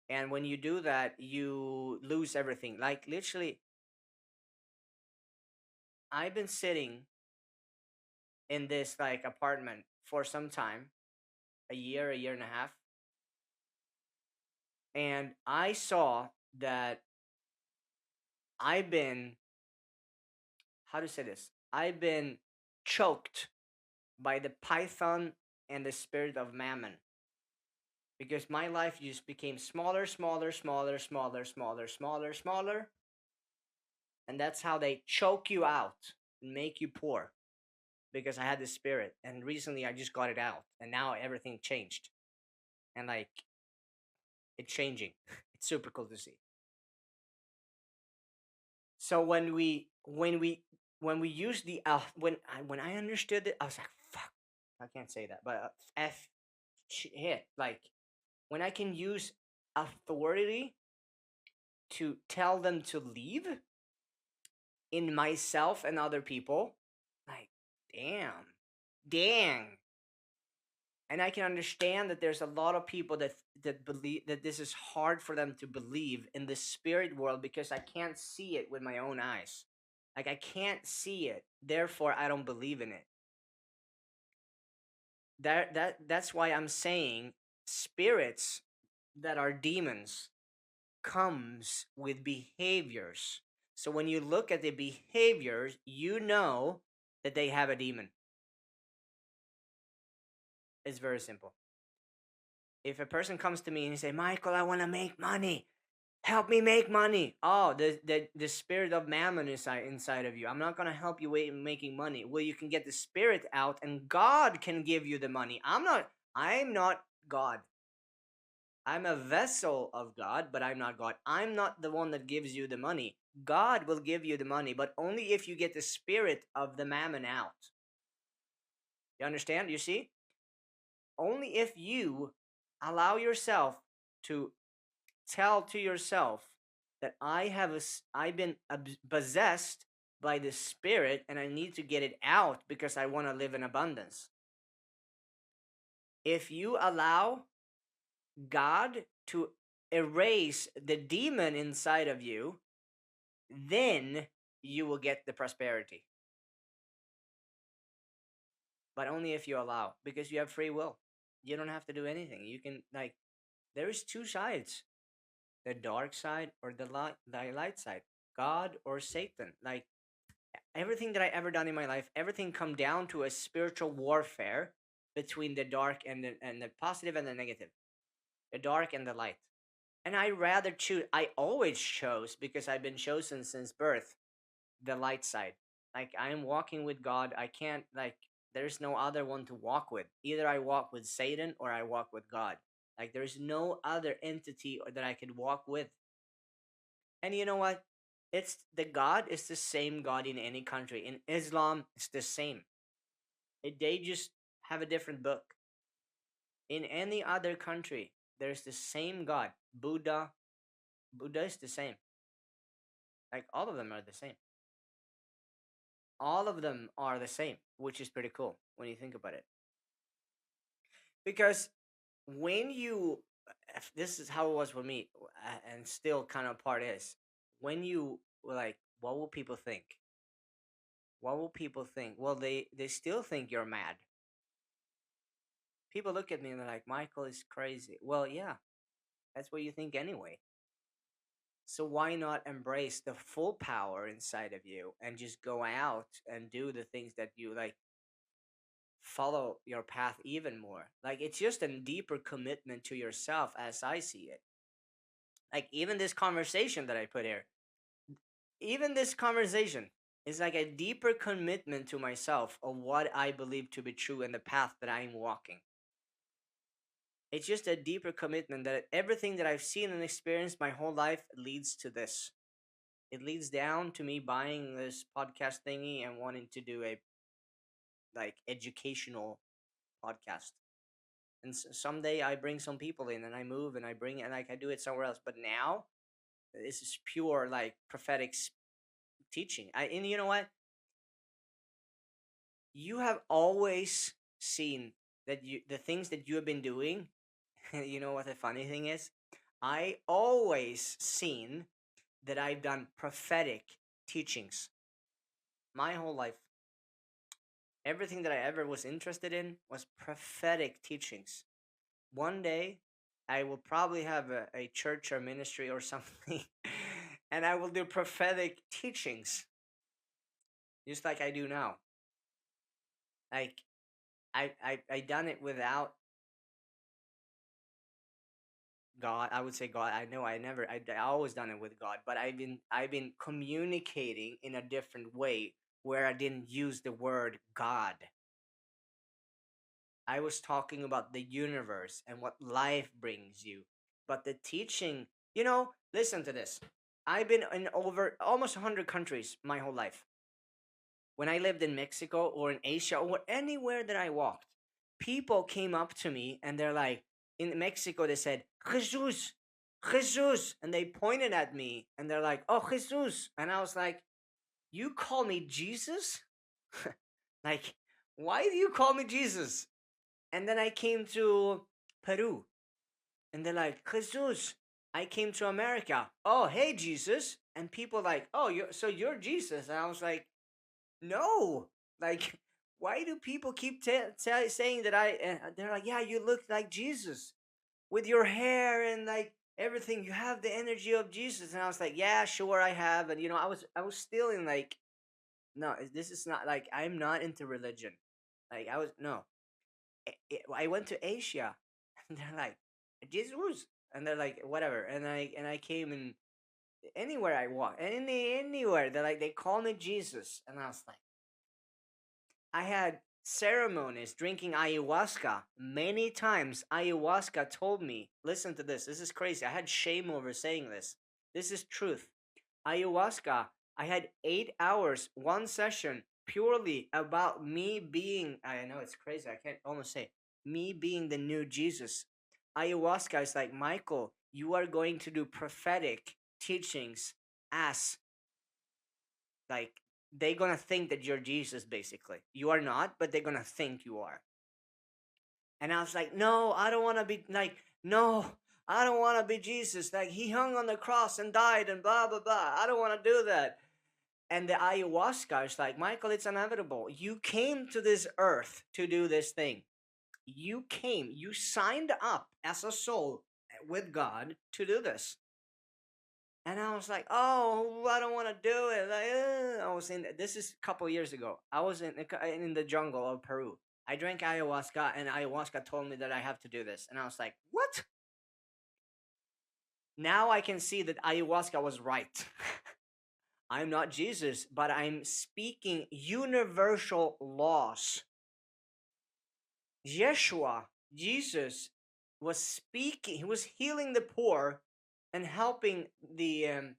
And when you do that, you lose everything. Like, literally, I've been sitting in this like apartment for some time, a year and a half, and I saw that I've been, how to say this? I've been choked by the python and the spirit of mammon, because my life just became smaller, smaller, smaller, smaller, smaller, smaller, smaller, and that's how they choke you out and make you poor, because I had this spirit, and recently I just got it out, and now everything changed, and like, it's changing. It's super cool to see. So when we use the when I understood it, I was like, fuck, I can't say that, but f hit, like, when I can use authority to tell them to leave in myself and other people, like, damn, dang. And I can understand that there's a lot of people that believe that this is hard for them to believe in the spirit world, because I can't see it with my own eyes. Like, I can't see it, therefore I don't believe in it. That's why I'm saying spirits that are demons comes with behaviors. So when you look at the behaviors, you know that they have a demon. It's very simple. If a person comes to me and he say, Michael, I want to make money, help me make money. Oh, the spirit of mammon is inside of you. I'm not going to help you making money. Well, you can get the spirit out, and God can give you the money. I'm not God. I'm a vessel of God, but I'm not God. I'm not the one that gives you the money. God will give you the money, but only if you get the spirit of the mammon out. You understand? You see? Only if you allow yourself to tell to yourself that I've been possessed by the spirit, and I need to get it out because I want to live in abundance. If you allow God to erase the demon inside of you, then you will get the prosperity. But only if you allow, because you have free will. You don't have to do anything. You can, like, there's two sides: the dark side or the light side, God or Satan. Like, everything that I ever done in my life, everything come down to a spiritual warfare between the dark and the positive and the negative, the dark and the light. And I rather choose. I always chose, because I've been chosen since birth, the light side. Like, I am walking with God. I can't, like, there's no other one to walk with. Either I walk with Satan or I walk with God. Like, there's no other entity that I could walk with. And you know what? It's the God is the same God in any country. In Islam, it's the same. They just have a different book. In any other country, there's the same God. Buddha, Buddha is the same. Like all of them are the same. All of them are the same, which is pretty cool when you think about it. Because when you, if this is how it was for me, and still kind of part is, when you were like, what will people think? What will people think? Well, they still think you're mad. People look at me and they're like, Michael is crazy. Well, yeah, that's what you think anyway. So why not embrace the full power inside of you and just go out and do the things that you like, follow your path even more. Like it's just a deeper commitment to yourself as I see it. Like even this conversation that I put here, even this conversation is like a deeper commitment to myself of what I believe to be true and the path that I'm walking. It's just a deeper commitment that everything that I've seen and experienced my whole life leads to this. It leads down to me buying this podcast thingy and wanting to do a like educational podcast. And someday I bring some people in and I move and I bring and like I do it somewhere else. But now this is pure like prophetic teaching. And you know what? You have always seen that you the things that you have been doing. You know what the funny thing is? I always seen that I've done prophetic teachings my whole life. Everything that I ever was interested in was prophetic teachings. One day, I will probably have a church or ministry or something, and I will do prophetic teachings, just like I do now. Like I done it without God. I would say God. I know I never. I always done it with God, but I've been communicating in a different way where I didn't use the word God. I was talking about the universe and what life brings you. But the teaching, listen to this. I've been in over almost 100 countries my whole life. When I lived in Mexico or in Asia or anywhere that I walked, people came up to me and they're like, in Mexico, they said, Jesus, Jesus. And they pointed at me and they're like, oh, Jesus. And I was like, you call me Jesus? Like, why do you call me Jesus? And then I came to Peru. And they're like, Jesus, I came to America. Oh, hey, Jesus. And people like, oh, you're Jesus. And I was like, no. Like, why do people keep saying that they're like, yeah, you look like Jesus with your hair and like everything. You have the energy of Jesus. And I was like, yeah, sure, I have. And, I was still in like, no, this is not like, I'm not into religion. Like, no. I went to Asia, and they're like, Jesus, and they're like, whatever, and I came in anywhere I walk, anywhere they're like, they call me Jesus, and I was like, I had ceremonies drinking ayahuasca many times. Ayahuasca told me, listen to this. This is crazy. I had shame over saying this. This is truth. Ayahuasca, I had 8 hours, one session, purely about me being, I know it's crazy, I can't almost say, me being the new Jesus. Ayahuasca is like, Michael, you are going to do prophetic teachings as, like, they're gonna think that you're Jesus, basically. You are not, but they're gonna think you are. And I was like, no, I don't want to be like, no, I don't want to be Jesus. Like, he hung on the cross and died and blah, blah, blah. I don't want to do that. And the ayahuasca is like, Michael, it's inevitable. You came to this earth to do this thing. You signed up as a soul with God to do this. And I was like, oh, I don't want to do it. Like, I was this is a couple years ago. I was in the jungle of Peru. I drank ayahuasca, and ayahuasca told me that I have to do this. And I was like, what? Now I can see that ayahuasca was right. I'm not Jesus, but I'm speaking universal laws. Yeshua, Jesus, was speaking. He was healing the poor and helping the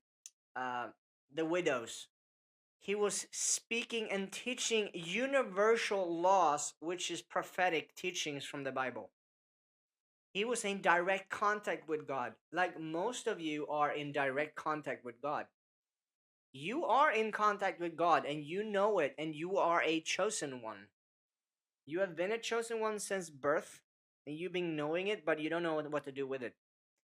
widows. He was speaking and teaching universal laws, which is prophetic teachings from the Bible. He was in direct contact with God. Like most of you are in direct contact with God. You are in contact with God and you know it, and you are a chosen one. You have been a chosen one since birth, and you've been knowing it, but you don't know what to do with it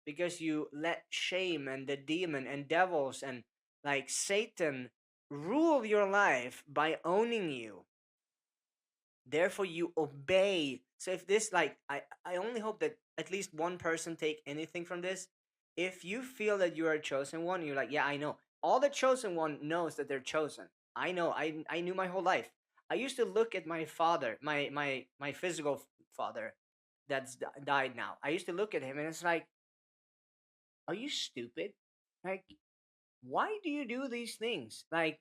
because you let shame and the demon and devils and like Satan rule your life by owning you. Therefore you obey. So if this, like, I only hope that at least one person take anything from this. If you feel that you are a chosen one, you're like, yeah, I know. All the chosen one knows that they're chosen. I know. I knew my whole life. I used to look at my father, my physical father that's died now. I used to look at him and it's like, are you stupid? Like, why do you do these things? Like,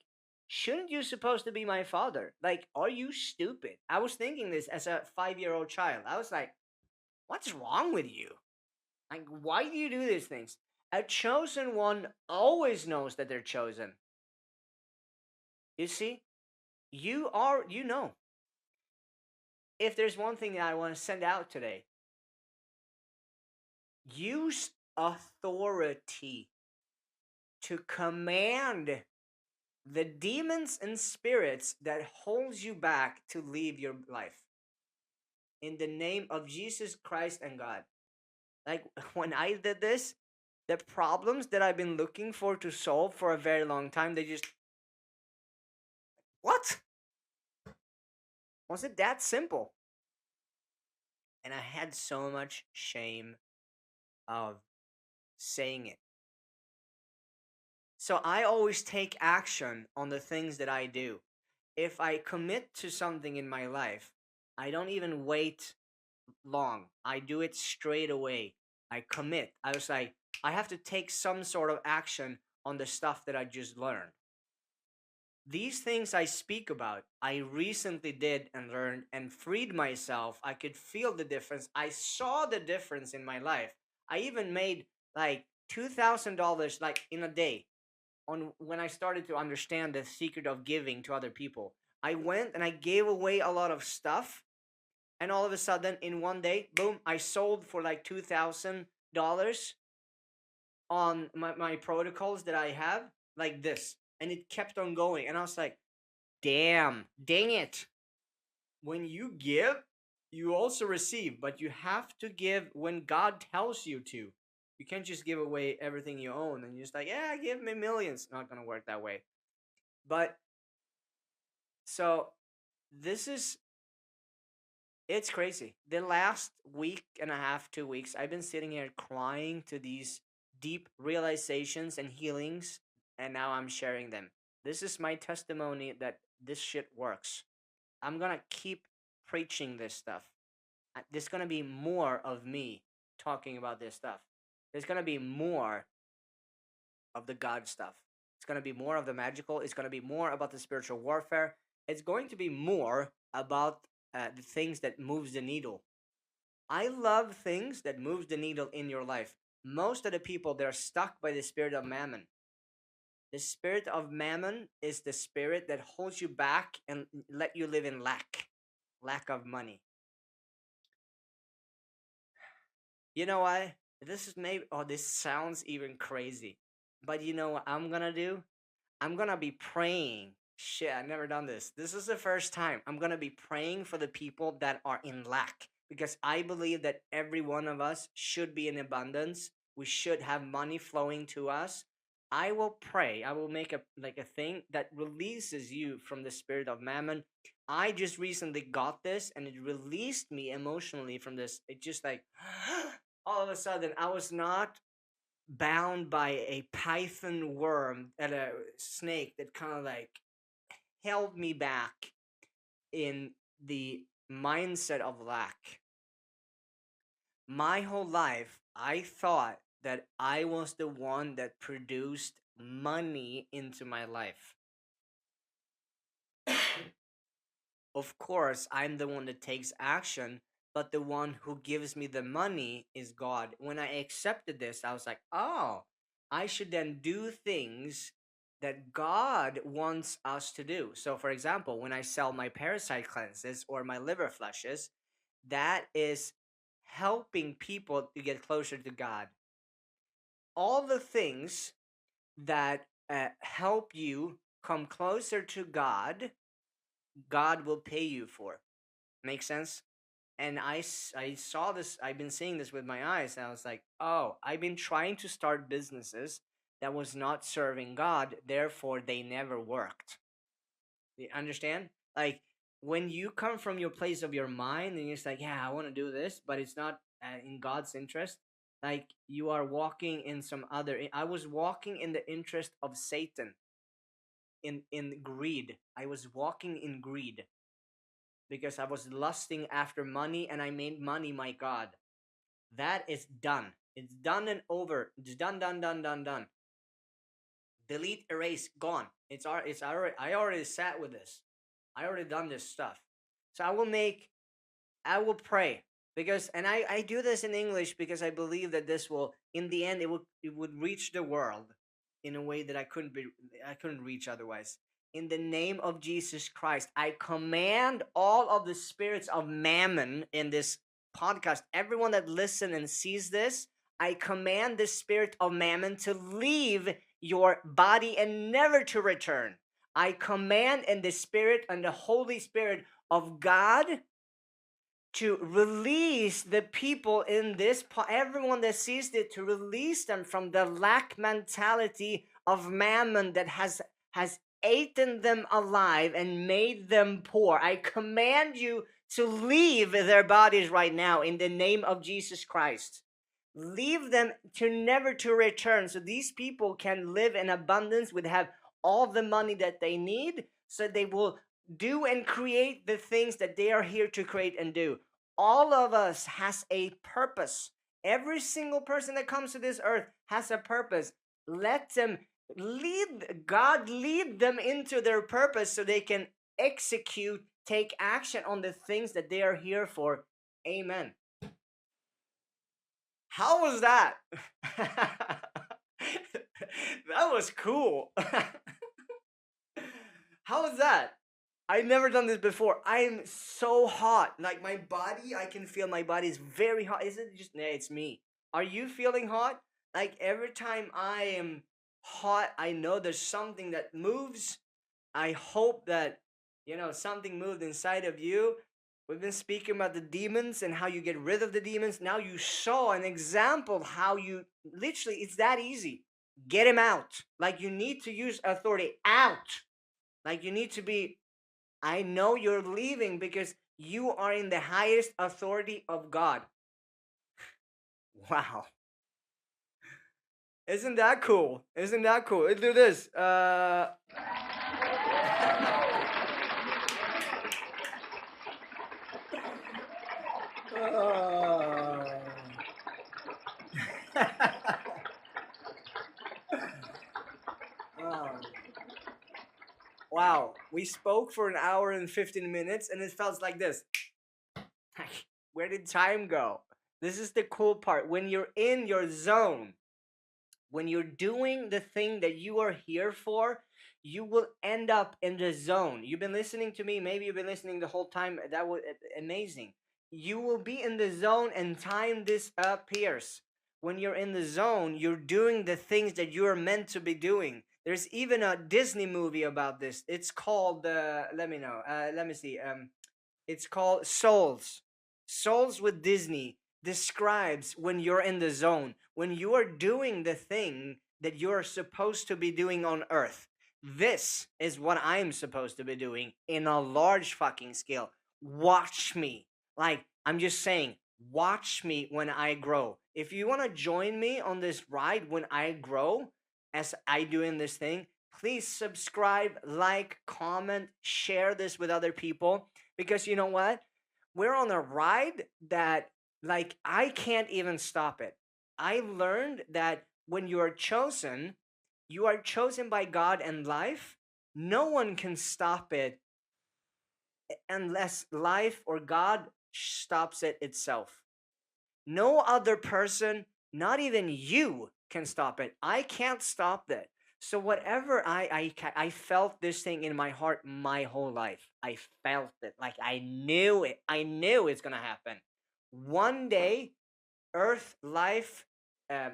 shouldn't you supposed to be my father? Like, are you stupid? I was thinking this as a 5-year-old child. I was like, what's wrong with you? Like, why do you do these things? A chosen one always knows that they're chosen. You see, you know. If there's one thing that I want to send out today, use authority to command the demons and spirits that holds you back to leave your life in the name of Jesus Christ and God. Like when I did this, the problems that I've been looking for to solve for a very long time, they just, what? Was it that simple? And I had so much shame of saying it. So I always take action on the things that I do. If I commit to something in my life, I don't even wait long. I do it straight away. I commit. I was like, I have to take some sort of action on the stuff that I just learned. These things I speak about, I recently did and learned and freed myself. I could feel the difference. I saw the difference in my life. I even made like $2,000 like in a day on when I started to understand the secret of giving to other people. I went and I gave away a lot of stuff, and all of a sudden in one day, boom, I sold for like $2,000 on my protocols that I have, like this. And it kept on going. And I was like, dang it. When you give, you also receive, but you have to give when God tells you to. You can't just give away everything you own and you're just like, yeah, give me millions. Not gonna work that way. But so this is, it's crazy. The last week and a half, 2 weeks, I've been sitting here crying to these deep realizations and healings, and now I'm sharing them. This is my testimony that this shit works. I'm gonna keep preaching this stuff. There's gonna be more of me talking about this stuff. There's gonna be more of the God stuff. It's gonna be more of the magical. It's gonna be more about the spiritual warfare. It's going to be more about the things that moves the needle. I love things that moves the needle in your life. Most of the people, they're stuck by the spirit of mammon. The spirit of mammon is the spirit that holds you back and let you live in lack of money. You know what? This is maybe, oh, this sounds even crazy. But you know what I'm gonna do? I'm gonna be praying. Shit, I've never done this. This is the first time. I'm gonna be praying for the people that are in lack because I believe that every one of us should be in abundance. We should have money flowing to us. I will pray. I will make a thing that releases you from the spirit of mammon. I just recently got this and it released me emotionally from this. It just like all of a sudden I was not bound by a python worm and a snake that kind of like held me back in the mindset of lack. My whole life, I thought that I was the one that produced money into my life. Of course, I'm the one that takes action, but the one who gives me the money is God. When I accepted this, I was like, oh, I should then do things that God wants us to do. So, for example, when I sell my parasite cleanses or my liver flushes, that is helping people to get closer to God. All the things that help you come closer to God, God will pay you for. Make sense? And I saw this, I've been seeing this with my eyes, and I was like, oh, I've been trying to start businesses that was not serving God, therefore they never worked. You understand? Like, when you come from your place of your mind and you're just like, yeah, I want to do this, but it's not in God's interest, like you are walking in some other. I was walking in the interest of Satan, in greed. I was walking in greed because I was lusting after money and I made money my God. That is done. It's done and over. It's done, done, done, done, done. Delete, erase, gone. It's already. I already sat with this. I already done this stuff. So I will pray because, and I do this in English because I believe that this will, in the end, it would reach the world in a way that I couldn't reach otherwise. In the name of Jesus Christ, I command all of the spirits of mammon in this podcast, everyone that listens and sees this, I command the spirit of mammon to leave your body and never to return. I command in the spirit and the Holy Spirit of God to release the people in this, everyone that sees it, to release them from the lack mentality of mammon that has eaten them alive and made them poor. I command you to leave their bodies right now in the name of Jesus Christ. Leave them to never to return, so these people can live in abundance, would have all the money that they need, so they will do and create the things that they are here to create and do. All of us has a purpose. Every single person that comes to this earth has a purpose. Let them lead them into their purpose so they can execute, take action on the things that they are here for. Amen. How was that? That was cool. How was that? I've never done this before. I'm so hot. Like my body, I can feel my body is very hot. Is it just, nah, it's me. Are you feeling hot? Like every time I am hot, I know there's something that moves. I hope that, something moved inside of you. We've been speaking about the demons and how you get rid of the demons. Now you saw an example of how you literally, it's that easy. Get him out. Like you need to use authority out. Like you need to be, I know you're leaving because you are in the highest authority of God. Wow. Isn't that cool? Isn't that cool? Let's do this. Wow. Wow. We spoke for an hour and 15 minutes and it felt like this. Where did time go? This is the cool part. When you're in your zone, when you're doing the thing that you are here for, you will end up in the zone. You've been listening to me. Maybe you've been listening the whole time. That was amazing. You will be in the zone and time disappears. When you're in the zone, you're doing the things that you're meant to be doing. There's even a Disney movie about this. It's called, let me know. Let me see. It's called Souls. Souls with Disney describes when you're in the zone, when you are doing the thing that you're supposed to be doing on Earth. This is what I'm supposed to be doing in a large fucking scale. Watch me. Like, I'm just saying, watch me when I grow. If you want to join me on this ride when I grow, as I do in this thing, please subscribe, like, comment, share this with other people. Because you know what? We're on a ride that, like, I can't even stop it. I learned that when you are chosen by God and life. No one can stop it unless life or God stops it itself. No other person, not even you, can stop it. I can't stop that. So whatever I felt this thing in my heart my whole life. I felt it. Like I knew it. I knew it's gonna happen. One day, Earth life, um,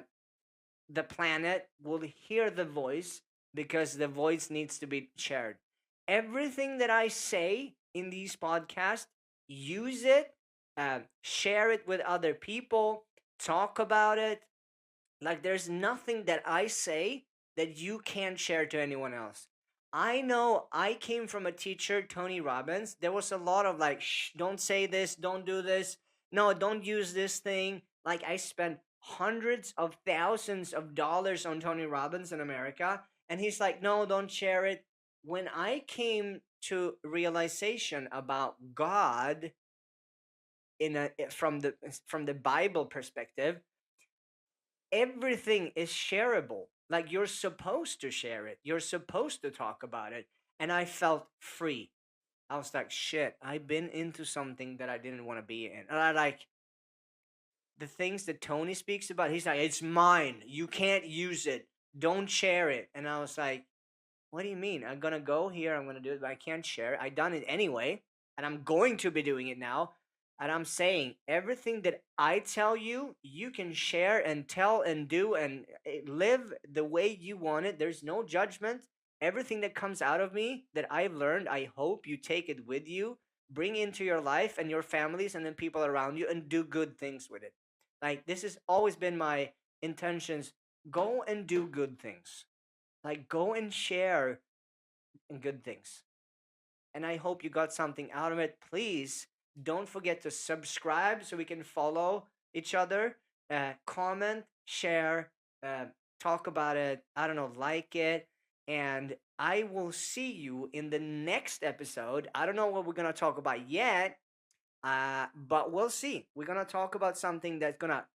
the planet will hear the voice because the voice needs to be shared. Everything that I say in these podcasts, use it, share it with other people, talk about it. Like, there's nothing that I say that you can't share to anyone else. I know I came from a teacher, Tony Robbins. There was a lot of like, shh, don't say this, don't do this, no, don't use this thing. Like, I spent hundreds of thousands of dollars on Tony Robbins in America, and he's like, no, don't share it. When I came to realization about God in a from the Bible perspective, everything is shareable. Like, you're supposed to share it. You're supposed to talk about it. And I felt free. I was like, shit, I've been into something that I didn't want to be in. And I like the things that Tony speaks about. He's like, it's mine. You can't use it. Don't share it. And I was like, what do you mean? I'm gonna go here, I'm gonna do it, but I can't share it. I done it anyway, and I'm going to be doing it now. And I'm saying everything that I tell you, you can share and tell and do and live the way you want it. There's no judgment. Everything that comes out of me that I've learned, I hope you take it with you, bring into your life and your families and then people around you, and do good things with it. Like, this has always been my intentions. Go and do good things. Like, go and share good things. And I hope you got something out of it. Please don't forget to subscribe so we can follow each other. Comment, share, uh, talk about it. I don't know, like it. And I will see you in the next episode. I don't know what we're going to talk about yet, but we'll see. We're going to talk about something that's going to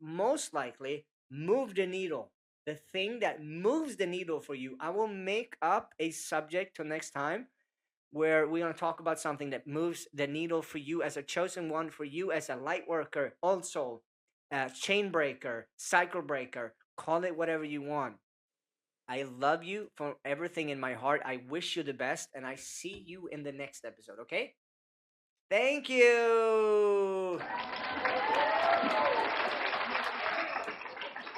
most likely move the needle. The thing that moves the needle for you. I will make up a subject till next time where we're going to talk about something that moves the needle for you as a chosen one, for you as a light worker, also chain breaker, cycle breaker, call it whatever you want. I love you from everything in my heart. I wish you the best, and I see you in the next episode, okay? Thank you.